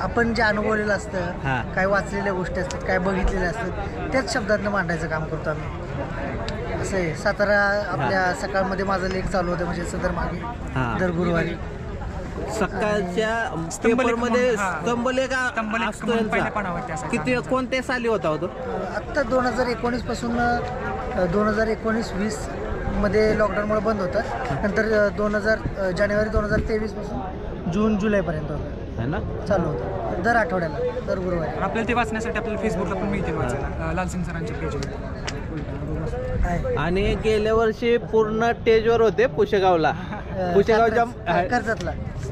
आपण जे अनुभवलेलं हा. असतं काय वाचलेल्या गोष्टी असतात काय बघितलेल्या असतात त्याच शब्दातनं मांडायचं काम करतो आम्ही असं आहे सातारा आपल्या सकाळमध्ये माझा लेख चालू होता म्हणजे सदर मागे हा. दर गुरुवारी सकाळच्या पेपरमध्ये स्तंभलेख असतो यांचा. किती कोणत्या साली होता तो? आत्ता 2019 पासून 2019-20 मध्ये लॉकडाऊनमुळे बंद होतं. नंतर जानेवारी 2023 पासून जून जुलैपर्यंत होतं, है ना? चालू होतं दर आठवड्याला, दर गुरुवारी. आपल्याला ते वाचण्यासाठी आपल्याला फेसबुकला पण मिळते वाचायला, लालसिंग सरांच्या पेजवर आहे. आणि गेल्या वर्षी पूर्ण स्टेजवर होते पुशेगावला, पुशेगावच्या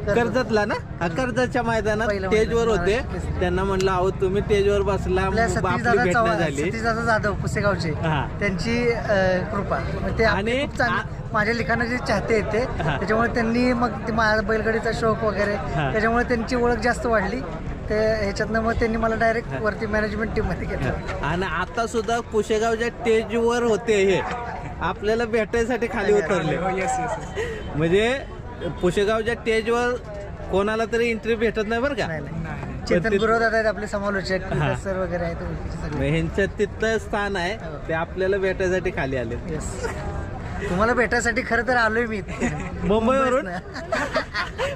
कर्जतला ना, हा कर्जतच्या मैदानात पहिलं स्टेजवर मैदान, होते. महाराष्ट्र त्यांना म्हणलं अहो तुम्ही स्टेजवर बसला, आपल्या आपली सतीशदादा भेट चव्हाण, झाली. सतीशदादा जाधव पुसेगावचे, हा. त्यांची कृपा. मग ते आपले आणि खूप माझ्या लिखाणाचे चाहते आहेत ते, हा. त्याच्यामुळे त्यांनी मग ते माझ्या बैलगाडीचा शौक वगैरे, हा. त्याच्यामुळे त्यांची ओळख जास्त वाढली. ते ह्याच्यातनं मग त्यांनी मला डायरेक्ट वरती मॅनेजमेंट टीम मध्ये घेतलं. आणि आता सुद्धा पुशेगावच्या स्टेजवर होते हे, आपल्याला भेटायसाठी खाली उतरले. म्हणजे पुशेगावच्या स्टेजवर कोणाला तरी एंट्री भेटत नाही बरं का. चेतन गुरुदादा आहेत आपले समालोचक, सर वगैरे आहेत ओळखीचे सगळे. ह्यांचं तिथं स्थान आहे, ते आपल्याला भेटायसाठी खाली आले. Yes. तुम्हाला भेटायसाठी खरं तर आलोय मी इथे. मुंबईवरून?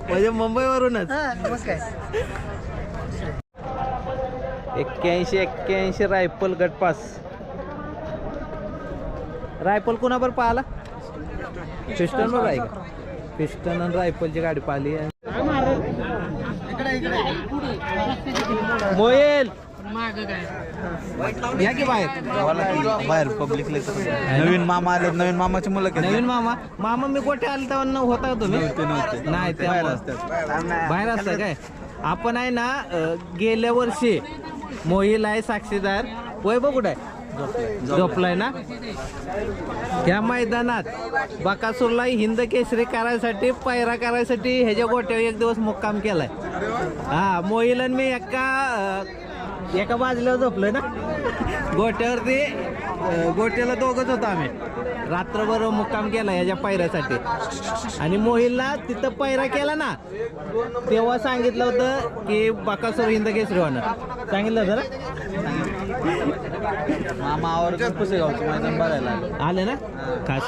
म्हणजे मुंबईवरूनच. हा, मग काय. 81 रायफल गटपास. रायफल कुणाबर पाहिला? पिस्टनवर आहे का? पिस्टन आणि रायफलची गाडी पाहिली. मोयल या की बाहेर पब्लिकले नवीन मामा आले, नवीन मामाची मुलं नवीन मामा मी कुठे आले तेव्हा होता तुम्ही? नाही, बाहेर असतं काय. आपण आहे ना गेल्या वर्षी मोहिल आहे साक्षीदार, वैभव कुठे आहे? झोपलाय ना. या मैदानात बकासूरला हिंद केसरी करायसाठी, पैरा करायसाठी ह्याच्या गोट्यावर एक दिवस मुक्काम केलाय. हा, मोहिल आणि मी एका बाजूला झोपलोय ना गोट्यावरती. गोट्याला दोघंच होतो आम्ही. रात्रभर मुक्काम केला याच्या पैऱ्यासाठी. आणि मोहिलला तिथं पैरा केला ना, तेव्हा सांगितलं होतं की बकासूर हिंद केसरी होणार. सांगितलं होतं ना. मामा आवर्जून पुसेगावचं मैदान बघायला आले ना खास.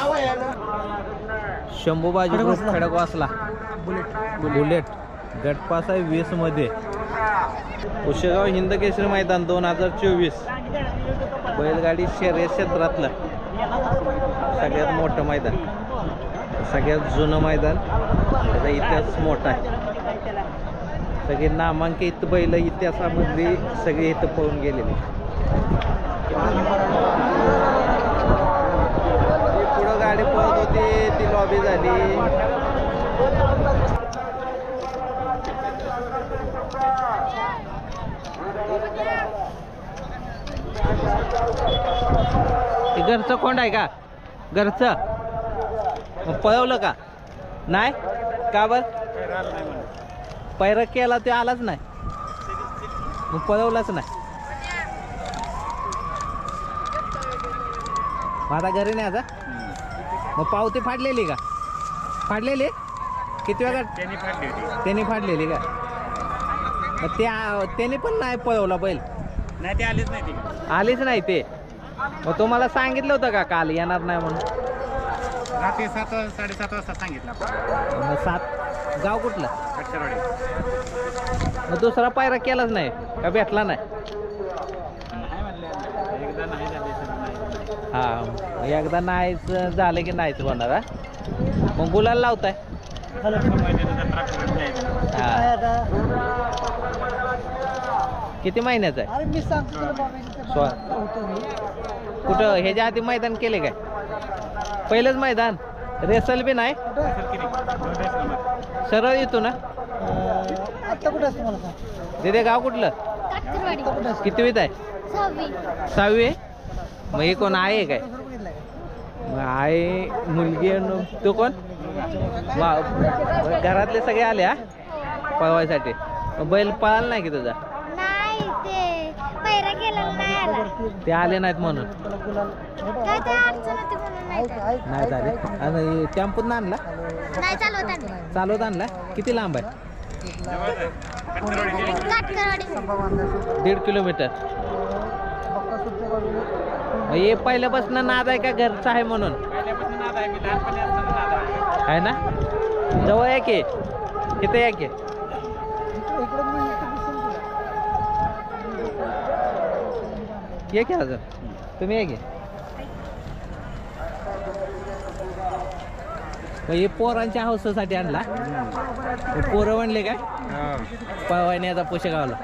शंभू बाजू खडकवासला बुलेट गटपास आहे 20 मध्ये. पुशेगाव हिंद केसरी मैदान 2024 बैलगाडी शर्यत क्षेत्रातलं सगळ्यात मोठं मैदान, सगळ्यात जुनं मैदान. त्याचा इतिहास मोठा आहे. सगळे नामांकित बैल इतिहासामधली सगळे इथं पळून गेलेले. पुढं गाडी पळत होती, ती लॉबी झाली. घरचं कोंड आहे का? घरचं मग पळवलं का? नाही का बर? पैरा केला ते आलाच नाही, मग पळवलाच नाही. आता घरी नाही आता. मग पावती फाडलेली का? फाडलेली किती वेळा? त्यांनी फाडलेली का? मग त्यांनी पण नाही पळवला बैल? नाही, ते आलेच नाही. आलीच नाही ते. मग तुम्हाला सांगितलं होतं का काल येणार नाही म्हणून? रात्री 7-7:30 वाजता सांगितलं. मग 7 गाव कुठलं? मग दुसरा पायरा केलाच नाही का? भेटला नाही? हा, एकदा नाहीच झालं की नाहीच होणार. हा, मग गुलाल लावताय. किती महिन्याचं आहे? अरे मी सांगतो तुला बाबा, कुठं ह्याच्या आधी मैदान केले काय? पहिलंच मैदान? रेसल बी नाही? सरळ येतो ना. आता कुठं असतं मला सांग. दिदे गाव कुठलं? कितवीत आहे? 6वी. मग हे कोण आहे काय? मग आहे मुलगी तो कोण? घरातले सगळे आले हा पळवायसाठी. बैल पळाला नाही की तुझा? ते आले नाहीत म्हणून नाही झाले. आणि टेम्पोत आणला? चालवत आणला. किती लांब आहे? 1.5 किलोमीटर. हे पहिल्यापासून नाद आहे का घरचा आहे म्हणून? आहे ना, जवळ आहे की किती या की ये की अजून तुम्ही या की हे पोरांच्या हौसासाठी आणला पोरं म्हणले काय पळवायने आता पुशेगावला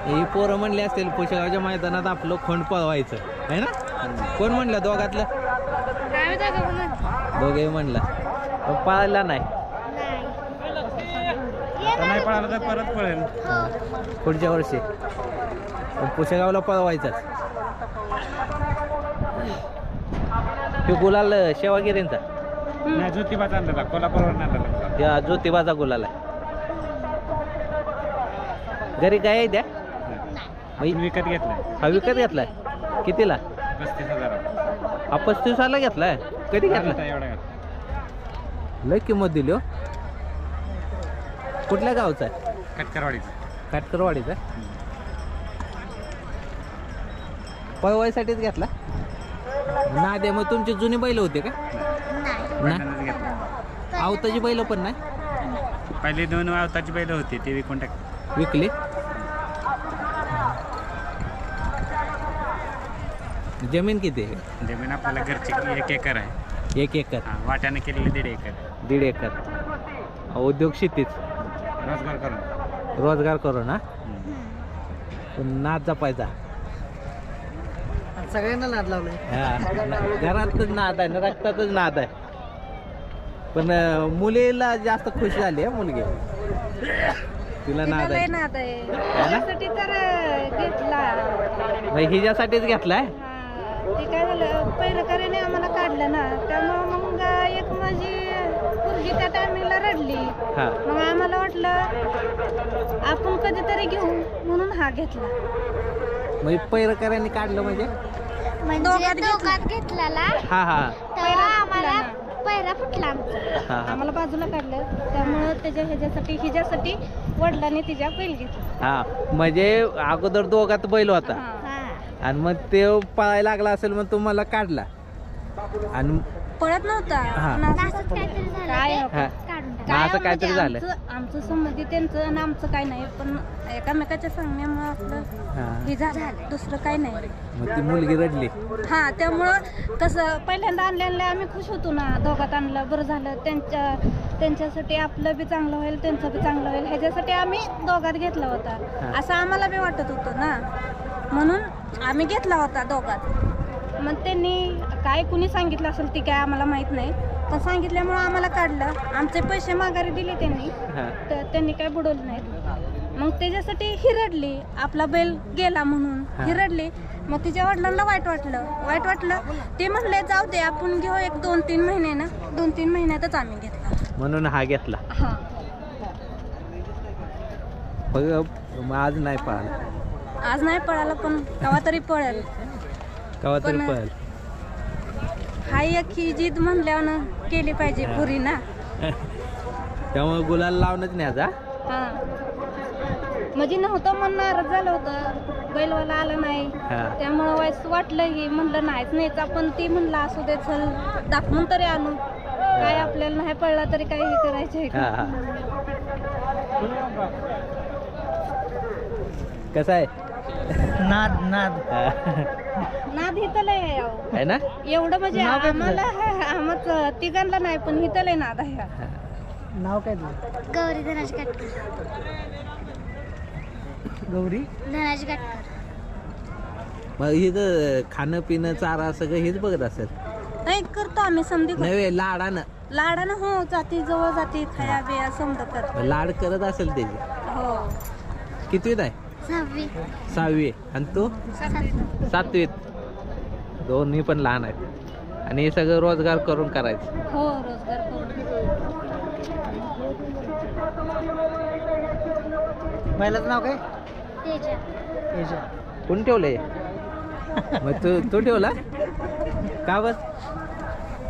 ही पोरं म्हणले असतील पुशेगावच्या मैदानात आपलं खोंड पळवायचं आहे ना कोण म्हणलं दोघातलं दोघे म्हणला पळायला नाही नाही पळाला तर परत पळेल पुढच्या वर्षी पुशेगावला पळवायचं हे गुलाल शेवागिरींचा नाही ज्योतिबाचा आणलेला कोल्हापूरवरून आणलेला या ज्योतिबाचा गुलाल आहे घरी काय आहे द्या विकत घेतलाय हा विकत घेतलाय कितीला 35,000 हा 35,000 घेतलाय कधी घेतला एवढा लय किंमत दिली हो कुठल्या गावचा आहे कटकरवाडीचा काटकरवाडीचा पळवायसाठीच घेतला नाद्या मग तुमची जुनी बैल होते का नाही आवताची बैल पण नाही पहिले 2 आवताची बैल होती ते विकून टाक विकली जमीन किती आहे जमीन आपल्याला घरची 1 एकर आहे 1 एकर वाट्याने केलेली 1.5 एकर 1.5 एकर उद्योग शेतीच रोजगार करून रोजगार करू ना नाद जपायचा सगळ्यांना नाद लावलाय हा घरातच नाद आहे ना रक्तातच नाद आहे पण मुलीला जास्त खुश झाली आहे मुलगी तिला नाद आहे नाद आहे है ना? त्यासाठी तर घेतला मग हिच्यासाठीच घेतलाय ते काय झालं पैरकऱ्याने आम्हाला काढलं ना त्यामुळं मग एक माझी मुलगी त्या टायमिंगला रडली हा मग आम्हाला वाटलं आपण कधीतरी घेऊ म्हणून हा घेतला मग पैरकऱ्यांनी काढलं म्हणजे दोघात घेतलेला हा हा तेव्हा आम्हाला पैरा फुटला हा हा आम्हाला बाजूला काढलं त्यामुळं त्याच्या हिच्यासाठी वडिलांनी तिच्या बैल घेतला हा म्हणजे अगोदर दोघात बैल होता आणि मग ते पळायला लागला असेल मग तुम्हाला काढला आणि पळत नव्हता हा. काय हा असं काहीतरी झालं आमचं संमती त्यांचं आणि आमचं काय नाही पण एकामेकाच्या सांगण्यामुळे आपलं हा हे झालं दुसरं काय नाही मग ती मुलगी रडली हा त्यामुळं कसं पहिल्यांदा आणल्याला आम्ही खुश होतो ना दोघात आणलं बरं झालं त्यांच्यासाठी आपलं बी चांगलं होईल त्यांचं बी चांगलं होईल ह्याच्यासाठी आम्ही दोघात घेतला होता असं आम्हाला बी वाटत होतं ना म्हणून आम्ही घेतला होता दोघात मग त्यांनी काय कुणी सांगितलं असेल ती काय आम्हाला माहित नाही पण सांगितल्यामुळं आम्हाला काढलं आमचे पैसे माघारी दिले त्यांनी हा तर त्यांनी काय बुडवलं नाही मग त्याच्यासाठी ही रडली आपला बैल गेला म्हणून ही रडली मग तिच्या वडिलांना वाईट वाटलं ते म्हणले जाऊ दे आपण घेऊ 1-2-3 महिन्यानं 2-3 महिन्यातच आम्ही घेतला म्हणून हा घेतला हा मग आज नाही पळाला आज नाही पळाला पण केव्हा तरी पळेल केव्हा तरी पण- पळेल हा एक ही जिद म्हणल्यावर केली पाहिजे पुरी ना त्यामुळे गुलाल लावणंच नाही आता हा म्हणजे नव्हतं मन नाराज झालं होतं बैलवाला आलं नाही हा. त्यामुळं वाटलं की म्हणलं नाहीच नाहीच आपण ती म्हणलं असू दे चल दाखवून तरी आणू काय आपल्याला नाही पडला तरी काही हे करायचे हा हा कसं आहे नाद नाद हिथं लय आहे अहो. आहे ना एवढं म्हणजे आम्हाला आम्हाला तिघांना नाही पण हिथं लय नाद आहे नाव काय तुझं गौरी धनाजी काटकर गौरी धनाजी काटकर मग हिचं खाणं पिणं चारा सगळं हेच बघत असेल नाही करतो आम्ही समधी नव्हे लाडानं लाडानं हो जाती जवळ जाती खाया बिया समजा करतो लाड करत असेल त्याची हो कितवीत आहे 6वी आणि तू 7वीत दोन्ही पण लहान आहेत आणि हे सगळं रोजगार करून करायचं हो रोजगार करून बैलाचं नाव काय तेजा तेजा कोण ठेवलंय मग तू ठेवला का बस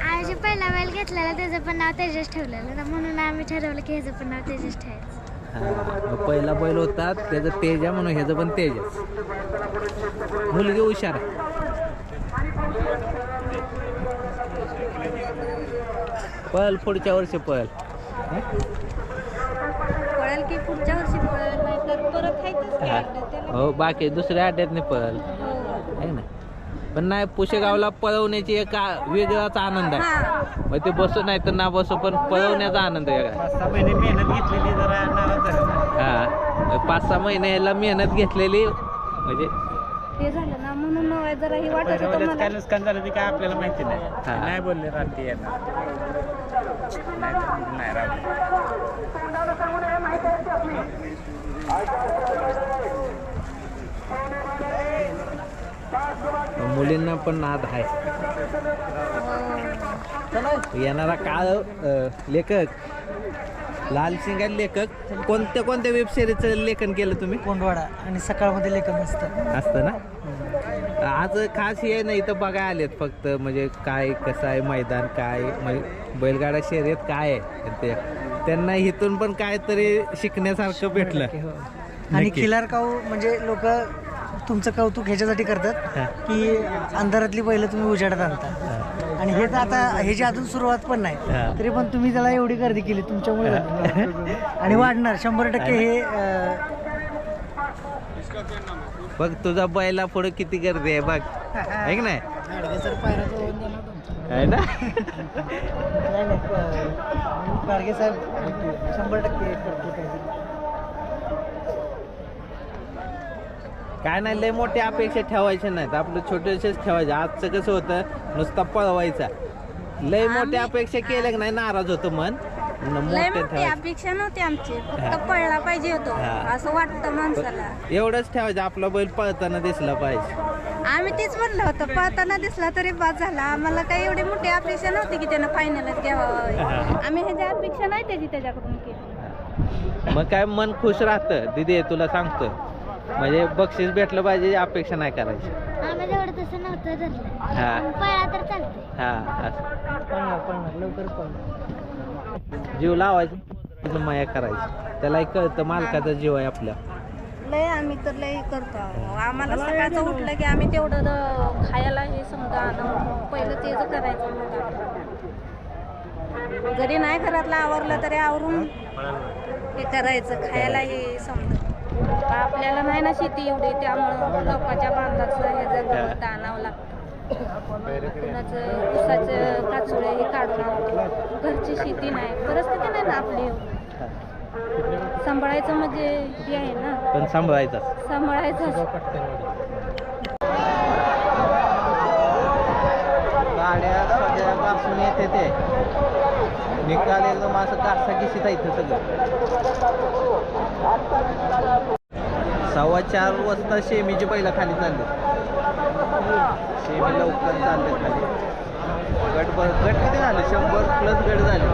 आम्ही पहिला बैल घेतलेला त्याचं पण नाव तेजस ठेवलेलं म्हणून आम्ही ठरवलं की ह्याचं पण नाव तेजस ठेवायचं मग पहिला बैल होता त्याचं तेजा म्हणून ह्याचं पण तेजस मुलगी हुशार आहे पळल पुढच्या वर्षी पळल. पळेल की पुढच्या वर्षी पळेल नाही तर परत खायचंच की अड्ड्यात त्याला. हो बाकी दुसऱ्या अड्ड्यात नाही पळल हो. आहे ना. पण नाही पुशेगावला पळवण्याची एक वेगळाच आनंद आहे. हा. मग ते बसू नाही तर ना बसू पण पळवण्याचा आनंद वेगळा. 6 महिने मेहनत घेतलेली जरा नाराज झाली. हा 5-6 महिन्याला मेहनत घेतलेली म्हणजे ते झालं ना म्हणून जरा ही वाटत होतं मला. काय नुकसान झालं ते काय आपल्याला माहिती नाही. हा. नाही बोलले रात्री येणार नाही राहू. मुलींना पण नाद आहे. येणारा काळ लेखक लाल सिंग लेखक कोणत्या कोणत्या वेब सिरीजचं लेखन केलं तुम्ही? कोंडवाडा आणि सकाळमध्ये लेखन असतं. असतं ना. आज खास हे नाही तर बघायला आलेत फक्त म्हणजे काय कसं आहे मैदान काय म्हणजे बैलगाडा शर्यत काय आहे ते त्यांना इथून पण काहीतरी शिकण्यासारखं भेटलं. आणि नक्की. खिलार काऊ म्हणजे लोक तुमचं कौतुक ह्याच्यासाठी करतात हा. की अंधारातली बैलं तुम्ही उजेडात आणता. आणि हे तर आता ह्याची अजून सुरुवात पण नाही हा. तरी पण तुम्ही त्याला एवढी गर्दी केली तुमच्यामुळे झाली. आणि वाढणार 100% हे बघ तुझा बैला पुढे किती गर्दी आहे बघ आहे की नाही आहे ना. गाडगे साहेब 100% करतो. काय नाही लय मोठी अपेक्षा ठेवायच्या नाहीत आपलं छोटेसेच ठेवायचं. आजचं कसं होतं नुसता पळवायचा. लय मोठ्या अपेक्षा केल्या की नाही नाराज होतं मन. लय मोठे मोठी ठेवायचं अपेक्षा नव्हती आमची फक्त पळला पाहिजे होतो हा. असं वाटतं माणसाला. एवढंच ठेवायचं आपला बैल पळताना दिसला पाहिजे. आम्ही तेच म्हणलं होतं पळताना दिसला तरी बाद झाला. आम्हाला काही एवढी मोठी अपेक्षा नव्हती की त्यानं फायनलच घ्यावं. आम्ही ह्याची अपेक्षा नाही त्याच्याकडून केली. मग काय मन खुश राहतं दिदी तुला सांगतो. म्हणजे बक्षीस भेटलं पाहिजे अपेक्षा नाही करायची. आम्हाला एवढं तसं नव्हतं धरलं. हा पळा तर चालतंय. हा असं. पळणार लवकरच पळणार. जीव लावायचं माया करायची त्याला कळतं मालकाचा जीव आहे आपल्या. लय आम्ही तर लय करतो. आम्हाला सकाळचं उठलं की आम्ही तेवढं खायला हे समजा आणून पहिलं तेच करायचं. मग जरी नाही घरातलं आवरलं तरी आवरून हे करायचं खायला हे समजा. आपल्याला नाही ना शेती एवढी त्यामुळं लोकांच्या बांधाचं हे जर आणावं लागतं. कुणाचं ऊसाचं काचोळे हे काढून आणतो. घरची शेती नाही परिस्थिती नाही ना आपली एवढी. सांभाळायचं म्हणजे हे आहे ना पण सांभाळायचं सांभाळायचं. गाड्या सगळ्या घासून येते ते निकाल एकदम असं कासा किशीत आहे इथं सगळं. 4:15 वाजता शेमीची पहिला खाली चालले. शेमी लवकर चालले खाली. गट किती झाले 100+ गट झाले.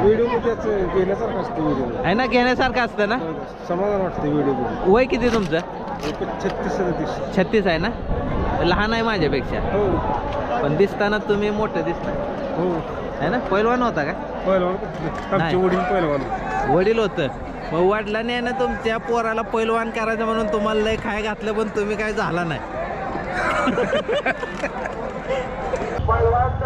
व्हिडिओ घेण्यासारखं असतं. व्हिडिओ आहे ना घेण्यासारखं असतं ना. समाधान वाटतं व्हिडिओ. वय किती तुमचं? 36-37. 36 आहे ना. लहान आहे माझ्यापेक्षा हो पण दिसताना तुम्ही मोठं दिसता हो. आहे ना. पैलवान होता का? पहिलवान नाही. आमचे वडील पहिलवान. वडील होतं. मग वडिलांनी ना तुमच्या पोराला पैलवान करायचं म्हणून तुम्हाला लय खाय घातलं पण तुम्ही काय झाला नाही.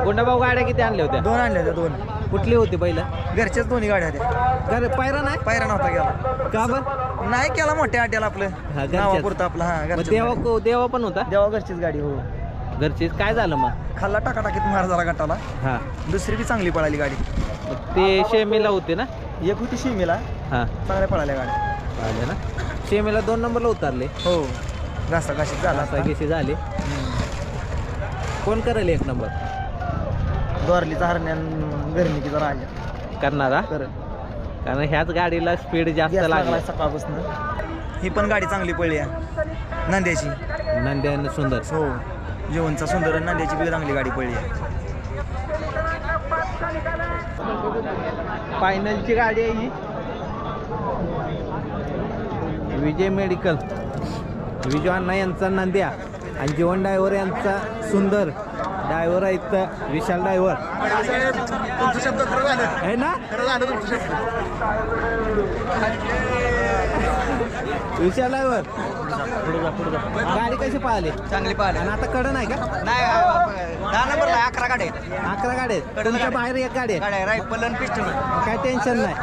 गुंडाभाऊ गाड्या किती आणल्या होत्या? 2 आणले होते. 2 कुठली होती पहिलं? घरच्याच दोन्ही गाड्या होत्या. का पायरा नाही पायरा नव्हता गेला. का बरं? नाही केला मोठ्या अड्ड्याला आपलं हा, घरच्याच. नावापुरतं आपलं. हा मग घरच्या देवा पण होता देवा घरचीच गाडी. हो घरचीच. काय झालं मग? खाल्ला टाकाटाकीत मार झाला गटाला. हा दुसरी बी चांगली पळाली गाडी. मग ते शेमीला होते ना. एक होती शिमीला हा चांगल्या पळाल्या गाड्या. पाहिले ना. शेमीला 2 नंबरला उतारले. हो घासाघाशीत झाला. घासाघिशी झाली. कोण करेल 1 नंबर? द्वारलीचा हरण्यान घरणिकीचा राजा करणारा. करत. कारण ह्याच गाडीला स्पीड जास्त लागला. सकाळपासून ही पण गाडी चांगली पळली आहे नांद्याची. नंद्यान सुंदर. हो जेवणचा सुंदर आणि नांद्याची बी चांगली गाडी पळली आहे. फायनलची गाडी आहे ही. विजय मेडिकल विजय अण्णा यांचा नंद्या आणि जीवन ड्रायव्हर यांचा सुंदर. ड्रायव्हर आहेत विशाल ड्रायव्हर तुमचं शब्द खरं झालं. आहे ना. खरं झालं तुमचं शब्द. विशाल ड्रायव्हर गाडी कशी पाहिली? चांगली पळाली. आणि आता कडं नाही का? नाही गाड्या आहेत. 11 गाड्या आहेत. तुमच्या बाहेर एक गाडी आहे. गाड्या रायफल आणि पिस्टल. काय टेन्शन नाही.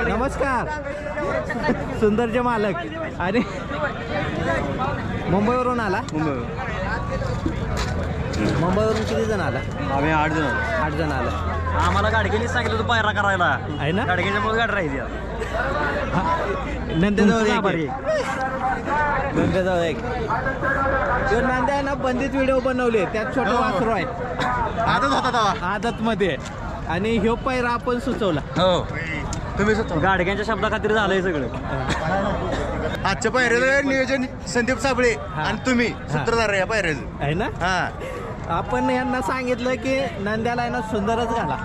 नमस्कार सुंदरचे मालक. आणि मुंबईवरून आला. मुंबईवरून किती जण आला? आम्ही 8 जण. 8 जण आला. आम्हाला गाडगेने सांगितलं होतं पायरा करायला आहे ना. गाडगेच्यामुळे गाडी राहिली. नंदेजवळ एक नंद्या आहे ना. बंदीत व्हिडिओ बनवले त्यात छोटं वासरू आहे. आदत होता तवा. आदत मध्ये. आणि ह्यो पैरा आपण सुचवला. हो तुम्ही गाडग्यांच्या शब्दा खातीर झालंय सगळं. आजच्या पायऱ्याचं नियोजन संदीप साबळे आणि तुम्ही सूत्रधार आहे या पायऱ्याचं आहे ना. हा. आपण यांना सांगितलं की नंद्याला आहे ना सुंदरच घाला.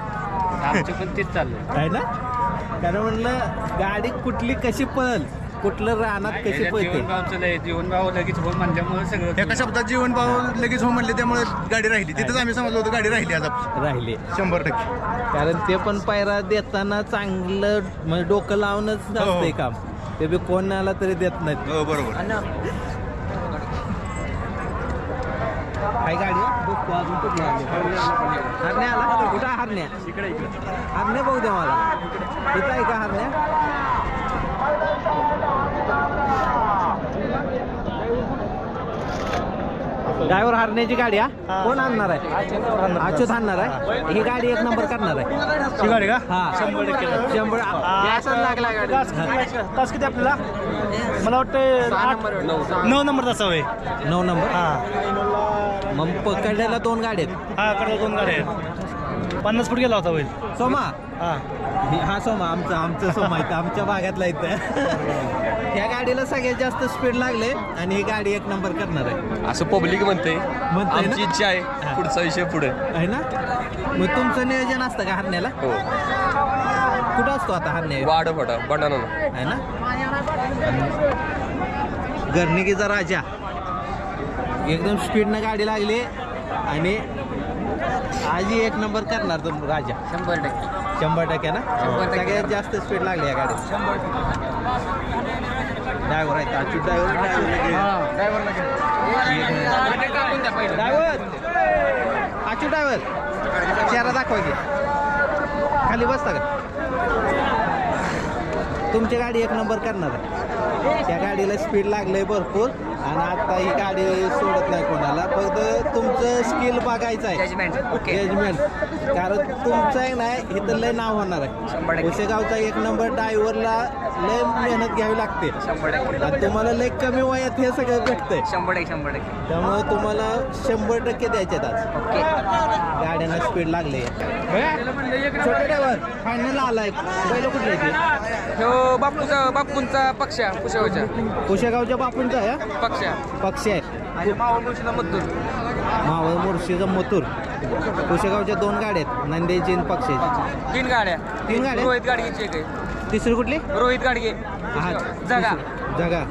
आमचे पण तेच चाललंय आहे ना. कारण म्हणलं गाडी कुठली कशी पळल, कुठलं रानात कशी पळते. जीवनभाव लगेच हो म्हणल्यामुळे सगळं एका शब्दात जीवन भाव लगेच हो म्हणले त्यामुळे गाडी राहिली. तिथंच आम्ही समजलो होतो गाडी राहिली आज आपली. राहिले 100%. कारण ते पण पायरा देताना चांगलं म्हणजे डोकं लावूनच असतंय काम. ते बी कोणाला तरी देत नाहीत. हो बरोबर. काय गाडी हरण्या आला. कुठं हरण्या? हरण्या बघू द्या मला. इथं आहे का हरण्या? ड्रायव्हर हरण्याची गाडी. हा कोण आणणार आहे? अच्युत आणणार आहे. ही गाडी 1 नंबर करणार आहे. ही गाडी का? हा 100% लागला गाडी. तास किती आपल्याला? मला वाटतं 9 नंबर तास हवे. 9 नंबर. हा मग पकडलेला 2 गाड्या आहेत. हा कडे 2 गाड्या आहेत. 50 फूट गेला होता होईल. सोमा. हा हा सोमा आमचं सोमा इथं आमच्या भागातला इथं. ह्या गाडीला सगळ्यात जास्त स्पीड लागले आणि ही गाडी 1 नंबर करणार आहे असं पब्लिक म्हणते. म्हणते आमची इच्छा आहे. पुढचा विषय पुढे आहे ना. मग तुमचं नियोजन असतं का हरण्याला? हो. कुठं असतो आता हरण्या? वाड फटा बटाना आहे ना. गर्निकीचा राजा एकदम स्पीडनं गाडी लागली आणि आजही 1 नंबर करणार तो राजा. 100% ना. सगळ्यात जास्त स्पीड लागली या गाडीत. ड्रायव्हर आहे अच्युत ड्रायव्हर अच्युत ड्रायव्हर चेहरा दाखवा की. खाली बसता का? तुमची गाडी 1 नंबर करणार आहे. त्या गाडीला स्पीड लागलंय भरपूर आणि आता ही गाडी सोडत नाही कोणाला. फक्त तुमचं स्किल बघायचं आहे. जजमेंट. कारण तुमचं आहे ना इथं लय नाव होणार आहे. पुसेगावचा 1 नंबर ड्रायव्हरला लय मेहनत घ्यावी लागते आणि तुम्हाला लय कमी वयात हे सगळं भेटतंय. 100%. त्यामुळे तुम्हाला 100% द्यायचे आज. गाड्यांना स्पीड लागले. छोटे ड्रायव्हर फायनल आलाय. पहिलं कुठलं येते? बापूंचा पक्षा पुसेगावच्या बापूंचा आहे. पक्ष आहे. मावळ मुर्शीचा मथुर. पुसेगावच्या 2 गाड्या आहेत. नंदेची आणि पक्षाची. 3 गाड्या. 3 गाड्या. रोहित गाडगेची एक आहे. तिसरी कुठली? रोहित गाडगे. हा जगा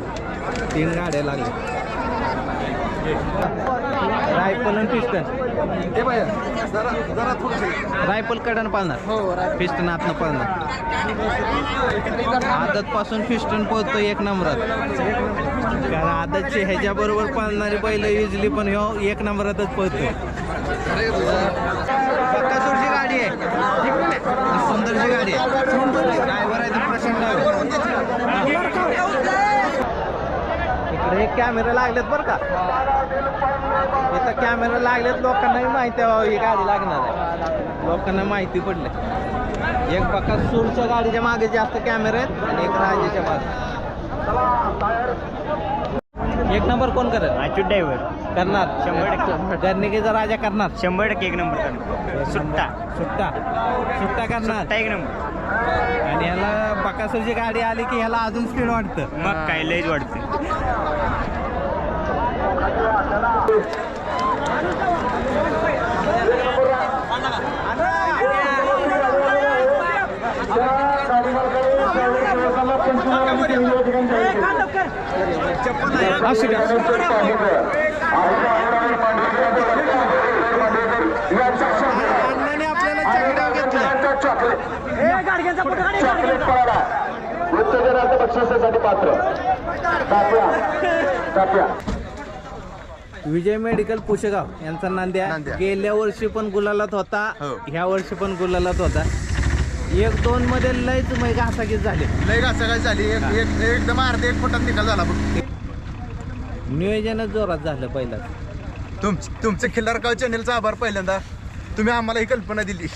3 गाड्या लागल्या. रायफल आणि पिस्टन. रायफल कडन पाळणार. पिस्टन आतनं पाळणार. आदत पासून पिस्टन पोहतो 1 नंबरात. कारण आदतची ह्याच्या बरोबर पाळणारी बैल युजली पण ह्यो 1 नंबरातच पळतो. बक्कासूरची गाडी आहे. सुंदरची गाडी आहे. ड्रायव्हर आहे तो प्रशांत ड्रायव्हर. इकडे एक कॅमेरा लागलेत बरं का. इथं कॅमेरा लागलेत. लोकांनाही माहिती आहे ही गाडी लागणार आहे. लोकांना माहिती पडले. एक बक्कासूरच्या गाडीच्या मागे जास्त कॅमेरा आहेत आणि एक राजाच्या मागे. 1 नंबर कोण करेल? अच्युत ड्रायव्हर करणार. 100%. गर्निकीचा राजा करणार. 100% 1 नंबर करणार. सुट्टा करणार. 1 नंबर. आणि ह्याला बकासूरची गाडी आली की ह्याला अजून स्पीड वाटतं. मग काय लयच वाटते. अण्णाने आपल्याला चकड्यावर घेतलं. उत्तेजनाच्या बक्षिसासाठी पात्र. विजय मेडिकल पुशेगाव यांचा नांद्या नांद्या. गेल्या वर्षी पण गुलालात होता, हो. ह्या वर्षी पण गुलालात होता. 1-2 मध्ये लयच मग घासाघीस झाले. लय घासाघास झाली एकदम अर्धे 1 फुटात निकाल झाला बघ. नियोजनच जोरात झालं पहिलं. तुमचं खिल्लार गाव चॅनेलचा आभार. पहिल्यांदा तुम्ही आम्हाला ही कल्पना दिली.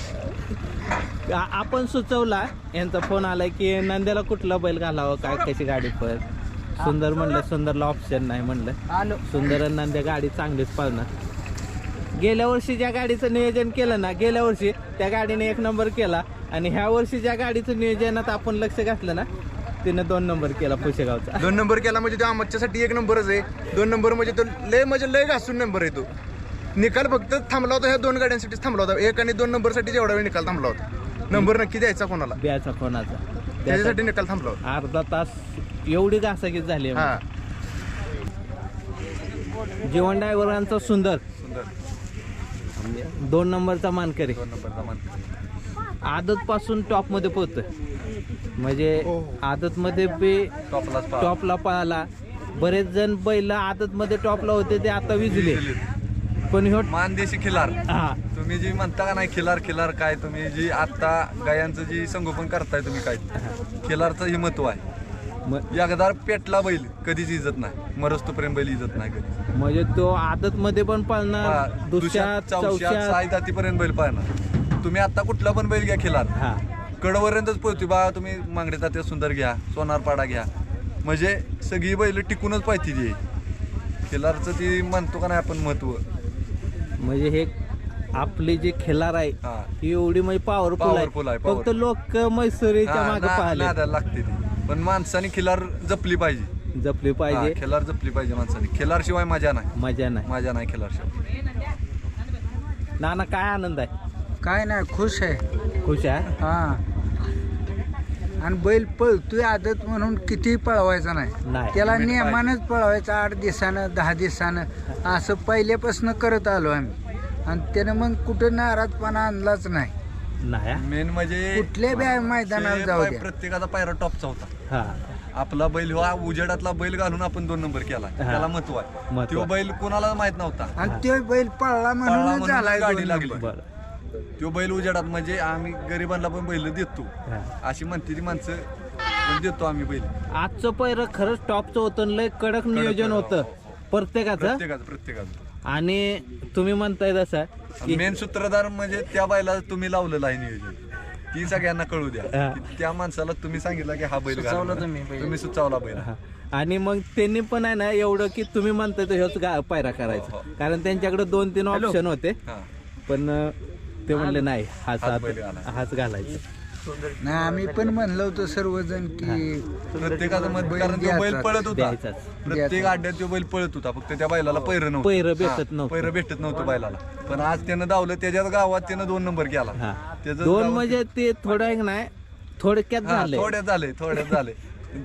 आपण सुचवला, यांचा फोन आलाय की नांद्याला कुठला बैल घालावं, काय कशी गाडी पळ. सुंदर म्हणलं, सुंदरला ऑप्शन नाही म्हणलं. सुंदर आणि नांद्या गाडी चांगलीच पळणार. गेल्या वर्षी ज्या गाडीचं नियोजन केलं ना, गेल्या वर्षी त्या गाडीने 1 नंबर केला आणि ह्या वर्षी ज्या गाडीचं नियोजनात आपण लक्ष घातलं ना, तिनं 2 नंबर केला पुशेगावचा. 2 नंबर केला म्हणजे तो आमच्यासाठी 1 नंबरच आहे. 2 नंबर म्हणजे तो लय घासून नंबर आहे तो. निकाल फक्त थांबला होता ह्या 2 गाड्यांसाठीच थांबला होता. 1 आणि 2 नंबरसाठी जेवढा वेळ निकाल थांबला होता. नंबर नक्की द्यायचा कोणाला, द्यायचा कोणाचा, त्याच्यासाठी निकाल थांबला होता. अर्धा तास एवढी घासाघीस झाली. हा जीवन ड्रायव्हरांचा सुंदर 2 नंबरचा मानकरी. आदत पासून टॉप मध्ये पोहोचतोय, म्हणजे आदत मध्ये बी टॉपला पळाला. बरेच जण बैल आदत मध्ये टॉपला होते, ते आता विजले. पण ह्यो मानदेशी खिलार, हा, तुम्ही जी म्हणता का नाही खिलार काय, तुम्ही जी आता गायांचं जी संगोपन करताय तुम्ही काय, खिलारचं हे महत्व आहे. एकदा पेटला बैल कधीच इजत नाही, मरस्तोपर्यंत बैल इजत नाही कधी. म्हणजे तो आदत मध्ये पण पळणार, दुसऱ्या चौथ्या 6 जातीपर्यंत बैल पाहणार. तुम्ही आता कुठला पण बैल घ्या खिलार, हा, कडवपर्यंतच पोहोचतो बा. तुम्ही मांगडे तात्या सुंदर घ्या, सोनारपाडा घ्या, म्हणजे सगळी बैल टिकूनच पाहिजे ती खिलारचं. ती म्हणतो का नाही आपण महत्व. म्हणजे हे आपली जी खिलार आहे ही एवढी म्हणजे पॉवरफुल आहे. फक्त लोक मैसुरीच्या मागे पाहिले लागते ती, पण माणसाने खिलार जपली पाहिजे. खिलार जपली पाहिजे माणसाने. खिलार शिवाय मजा नाही खिलार शिवाय. नाना काय आनंद आहे? काय नाही, खुश आहे. हा, आणि बैल पळतोय आदत म्हणून किती पळवायचा नाही, त्याला नियमानच पळवायचा. 8 दिवसानं 10 दिवसानं असं पहिल्यापासून करत आलो आम्ही. आणि त्यानं मग कुठं नाराजपणा आणलाच नाही. मेन म्हणजे कुठल्या बी मैदानाला जाऊ द्या, प्रत्येकाचा पायरा टॉपचा होता. आपला बैल हा उजेडातला बैल घालून आपण 2 नंबर केला, त्याला महत्व आहे. तो बैल कोणाला माहित नव्हता आणि तो बैल पळला म्हणून झालाय गाडी लागली. तो बैल उजेडात म्हणजे आम्ही गरिबांना पण बैल देतो अशी म्हणते ती माणसं, पण देतो आम्ही बैल. आजचं पैर खरंच टॉपचं होतं, लय कडक नियोजन होतं प्रत्येकाचं. आणि तुम्ही म्हणताय तसं की मेन सूत्रधार म्हणजे त्या बैला तुम्ही लावलेलं आहे नियोजन, ती सगळ्यांना कळू द्या. त्या माणसाला तुम्ही सांगितलं की हा बैल तुम्ही सुचवला बैल. आणि मग त्यांनी पण आहे ना एवढं की तुम्ही म्हणताय तर ह्योच पायरा करायचा, कारण त्यांच्याकडे 2-3 ऑप्शन होते. पण ते म्हणले नाही हाच घालायचा. नाही, आम्ही पण म्हणलं होतं सर्वजण की प्रत्येकाचं मत, कारण तो बैल पळत होता. प्रत्येक अड्ड्यात तो बैल पळत होता, फक्त त्या बैलाला पैर भेटत नव्हतं बैलाला. पण आज त्यानं धावलं, त्याच्याच गावात त्यानं 2 नंबर केला. 2 म्हणजे ते थोडं नाही, थोडक्यात झाले.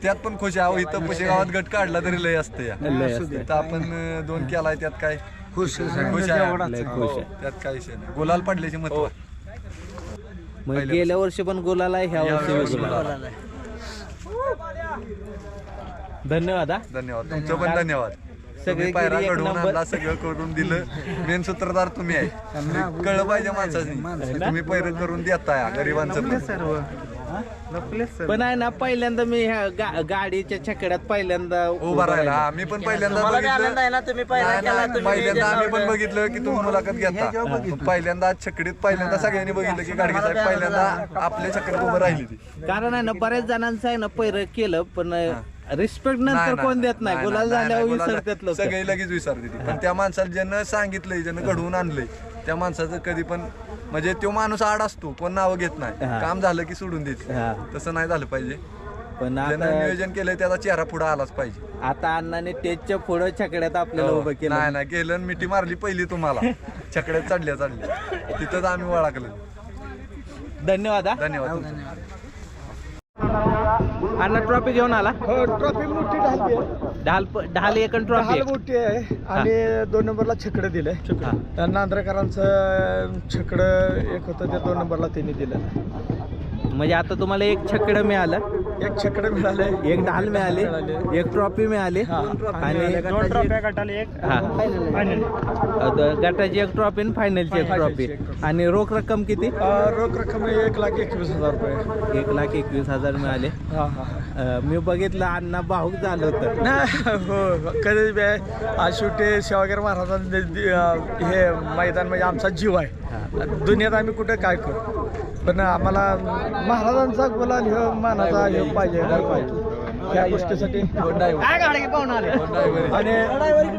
त्यात पण खुश आहे. इथं पुशेगावात गट काढला तरी लय असते. आपण 2 केलाय, त्यात काय खुश आहे. त्यात काय विषय नाही. गुलाल पडल्याचे महत्व. गेल्या वर्षी पण गुलाल आहे, ह्या वर्षी गुलाल. धन्यवाद. तुमचं पण धन्यवाद. सगळे पायरा घडवून आणला, सगळं करून दिलं. मेन सूत्रधार तुम्ही आहे. कळलं पाहिजे माणसाने, तुम्ही पैर करून देताय गरिबांचं. पण आहे ना, पहिल्यांदा मी ह्या गाडीच्या छकड्यात पहिल्यांदा उभा राहिला. आम्ही पण पहिल्यांदा आम्ही पण बघितलं की तुम्ही मुलाखत घेता. पहिल्यांदा छकडीत पहिल्यांदा सगळ्यांनी बघितलं की गाडगे साहेब पहिल्यांदा आपल्या छकडीत उभं राहिली ती. कारण आहे ना, बऱ्याच जणांचं आहे ना पैर केलं, पण रिस्पेक्ट नंतर कोण देत नाही. गुलाल झाल्यावर विसरतात लोक, सगळे लगेच विसरते. पण त्या माणसाला ज्यानं सांगितलंय, ज्यानं घडवून आणलंय, त्या माणसाचं कधी पण म्हणजे तो माणूस आड असतो, कोण नावं घेत नाही. काम झालं की सोडून देत, तसं नाही झालं पाहिजे. पण नियोजन केलंय त्याचा चेहरा पुढे आलाच पाहिजे. आता अण्णाने टेजच्या पुढे छकड्यात आपल्याला उभं केलं. नाही गेलं, मिठी मारली पहिली तुम्हाला. छकड्यात चढल्या तिथंच आम्ही ओळखलं. धन्यवाद. अण्णा ट्रॉफी घेऊन आला. ट्रॉफी मोठी ढाल एक ट्रॉफी मोठी आहे. आणि 2 नंबरला छकडं दिलंय. नांद्रेकरांचं छकडं एक होतं, त्या 2 नंबरला त्यांनी दिलं. म्हणजे आता तुम्हाला एक छकडं मिळालं, एक छकडं मिळाले, एक ढाल मिळाले, एक ट्रॉफी मिळाली आणि 2 ट्रॉफ्या गटाला एक हा फायनल. गटाची एक ट्रॉफी आणि फायनलची एक ट्रॉफी. आणि रोख रक्कम किती? रोख रक्कम 1,21,000 रुपये. 1,21,000 मिळाले. मी बघितलं अण्णा भाऊक झालं होतं. हो कधी बी आज शेवटी सेवागिरी महाराजांचं हे मैदान म्हणजे आमचा जीव आहे. दुनियात आम्ही कुठं काय करू, पण आम्हाला महाराजांचा गुलाल ह्यो मानाचा ह्यो पाहिजे या गोष्टीसाठी आणि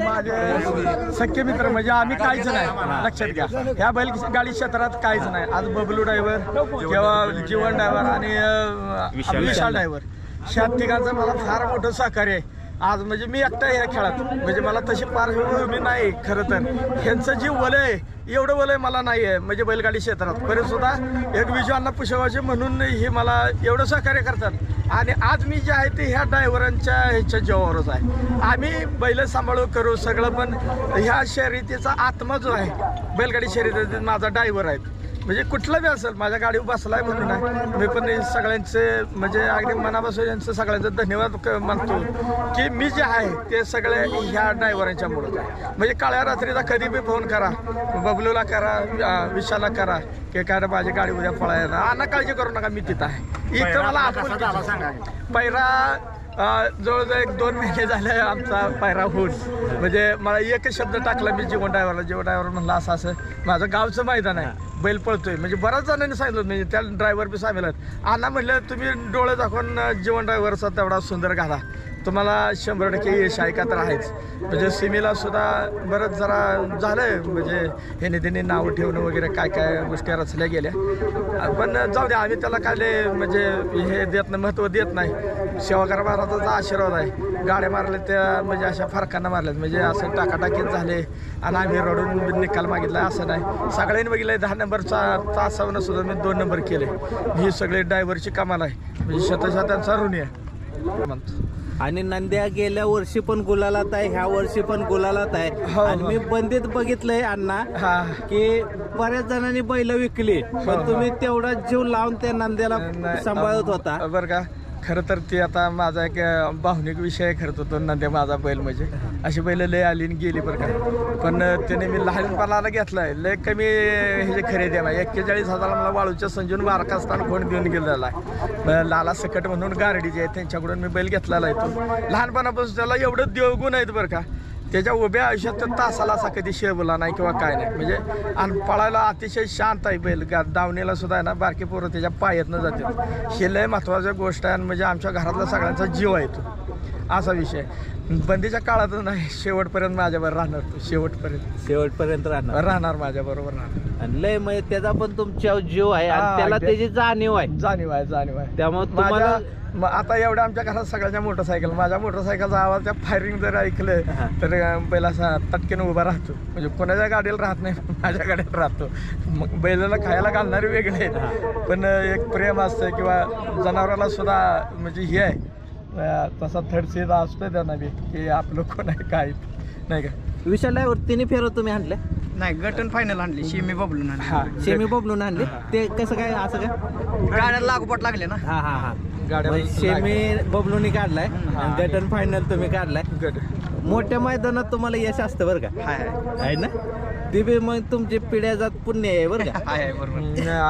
माझे सख्खे मित्र म्हणजे आम्ही काहीच नाही. लक्षात घ्या, ह्या बैलगाडी क्षेत्रात काहीच नाही. आज बबलू ड्रायव्हर किंवा जीवन ड्रायव्हर आणि विशाल ड्रायव्हर ह्या तिघांचं मला फार मोठं सहकार्य आहे. आज म्हणजे मी एकटा या खेळात, म्हणजे मला तशी पार्श्वभूमी नाही खरं तर. ह्यांचं जी वलय एवढं वलय मला नाही आहे म्हणजे बैलगाडी क्षेत्रात. परत सुद्धा एक विजयाला पुष्कळचे म्हणून हे मला एवढं सहकार्य करतात. आणि आज मी जे आहे ते ह्या ड्रायव्हरांच्या ह्याच्या जीवावरच आहे. आम्ही बैल सांभाळू करू सगळं, पण ह्या शर्यतीचा आत्मा जो आहे बैलगाडी शर्यतीत माझा ड्रायव्हर आहे. म्हणजे कुठलं बी असेल माझ्या गाडीवर बसलाय म्हणून आहे. मी पण सगळ्यांचे म्हणजे अगदी मनापासून यांचं सगळ्यांचं धन्यवाद मानतो की मी जे आहे ते सगळे ह्या ड्रायव्हरांच्या मुळेच आहे. म्हणजे काळ्या रात्रीचा कधी बी फोन करा, बबलूला करा, विशाला करा की काय माझी गाडी उद्या पळायला आणा, काळजी करू नका मी तिथं आहे. इथं मला आपण पैरा जवळजवळ 1-2 महिने झाले आमचा पायरा होऊन. म्हणजे मला एकच शब्द टाकला मी जीवन ड्रायव्हर म्हणला असं माझं गावचं मैदान आहे, बैल पळतोय. म्हणजे बऱ्याच जणांनी सांगितलं, म्हणजे त्या ड्रायव्हर बी सामील आहेत. अण्णा म्हटलं तुम्ही डोळे दाखवून जीवन ड्रायव्हरचा तेवढा सुंदर घाला, तुम्हाला 100% यश आहे का तर आहेच. म्हणजे सिमीला सुद्धा बरंच जरा झालं, म्हणजे ह्याने त्यांनी नावं ठेवणं वगैरे काय काय गोष्टी रचल्या गेल्या. पण जाऊ द्या, आम्ही त्याला काय म्हणजे हे देत नाही, महत्त्व देत नाही. सेवागिरी महाराजांचा आशीर्वाद आहे. गाड्या मारल्या त्या म्हणजे अशा फरकांना मारल्यात, म्हणजे असं टाकाटाकीत झाले आणि आम्ही रडून निकाल मागितला असं नाही. सगळ्यांनी बघितलं 10 नंबरचा तासावनं सुद्धा मी 2 नंबर केले. ही सगळे ड्रायव्हरची कमाल आहे, म्हणजे शतशः त्यांचा ऋणी आहे. आणि नंद्या गेल्या वर्षी पण गुलालात आहे, ह्या वर्षी पण गुलालात आहे. आणि मी बंदीत बघितलंय अण्णा की बऱ्याच जणांनी बैल विकली, पण तुम्ही तेवढा जीव लावून त्या नंद्याला सांभाळत होता. बरं का, खरं तर ते आता माझा एक भावनिक विषय खरंच होतो. नंद्या माझा बैल म्हणजे अशी बैल लय आली आणि गेली बरं का. पण त्याने मी लहानपणाला घेतलाय, लय कमी ह्याची खरेदी आहे. 41,000 मला वाळूच्या संजून बारका असताना फोन देऊन गेलेला आहे. लाला सकट म्हणून गारडी जे आहे त्यांच्याकडून मी बैल घेतलेला आहे. तो लहानपणापासून त्याला एवढं देवगुण आहेत बरं का. त्याच्या उभ्या आयुष्यात दासाला असा कधी शेबला नाही किंवा काय नाही. म्हणजे आणि पळायला अतिशय शांत आहे बैल. दावणीला सुद्धा आहे ना बारकी पोरं त्याच्या पायातनं जातात. हे लय महत्त्वाची गोष्ट आहे. म्हणजे आमच्या घरातला सगळ्यांचा जीव आहे तो, असा विषय. बंदीच्या काळातच नाही, शेवटपर्यंत माझ्याबरोबर राहणार तो. शेवटपर्यंत राहणार माझ्याबरोबर राहणार. आणि लय म्हणजे त्याचा पण तुमच्या जीव आहे आणि त्याला त्याची जाणीव आहे. त्यामुळे तुम्हाला आता एवढ्या आमच्या घरात सगळ्यांच्या मोटरसायकल, माझ्या मोटरसायकलचा आवाज त्या फायरिंग जर ऐकलं तर बैल असा तटकेनं उभा राहतो. म्हणजे कोणाच्या गाडीला राहत नाही, माझ्या गाडीला राहतो. मग बैलाला खायला घालणारे वेगळे, पण एक प्रेम असतं किंवा जनावराला सुद्धा म्हणजे हे आहे तसा थडसेद असतोय त्यांना बी की आपलं कोण आहे काय नाही का. विशाल तिने फेरो तुम्ही आणले नाही, गटन फायनल आणली, शेमी बबलून आणली. शेमी बबलून आणले ते कसं काय असं काय? गाड्याला लागोपाठ लागले ना. हा शेमी बबलूनी काढलाय, गटन फायनल तुम्ही काढलाय. मोठ्या मैदानात तुम्हाला यश असतं बरं का, आहे ना. ते बी मग तुमची पिढ्या जात पुण्य आहे बरं का. आहे बरोबर.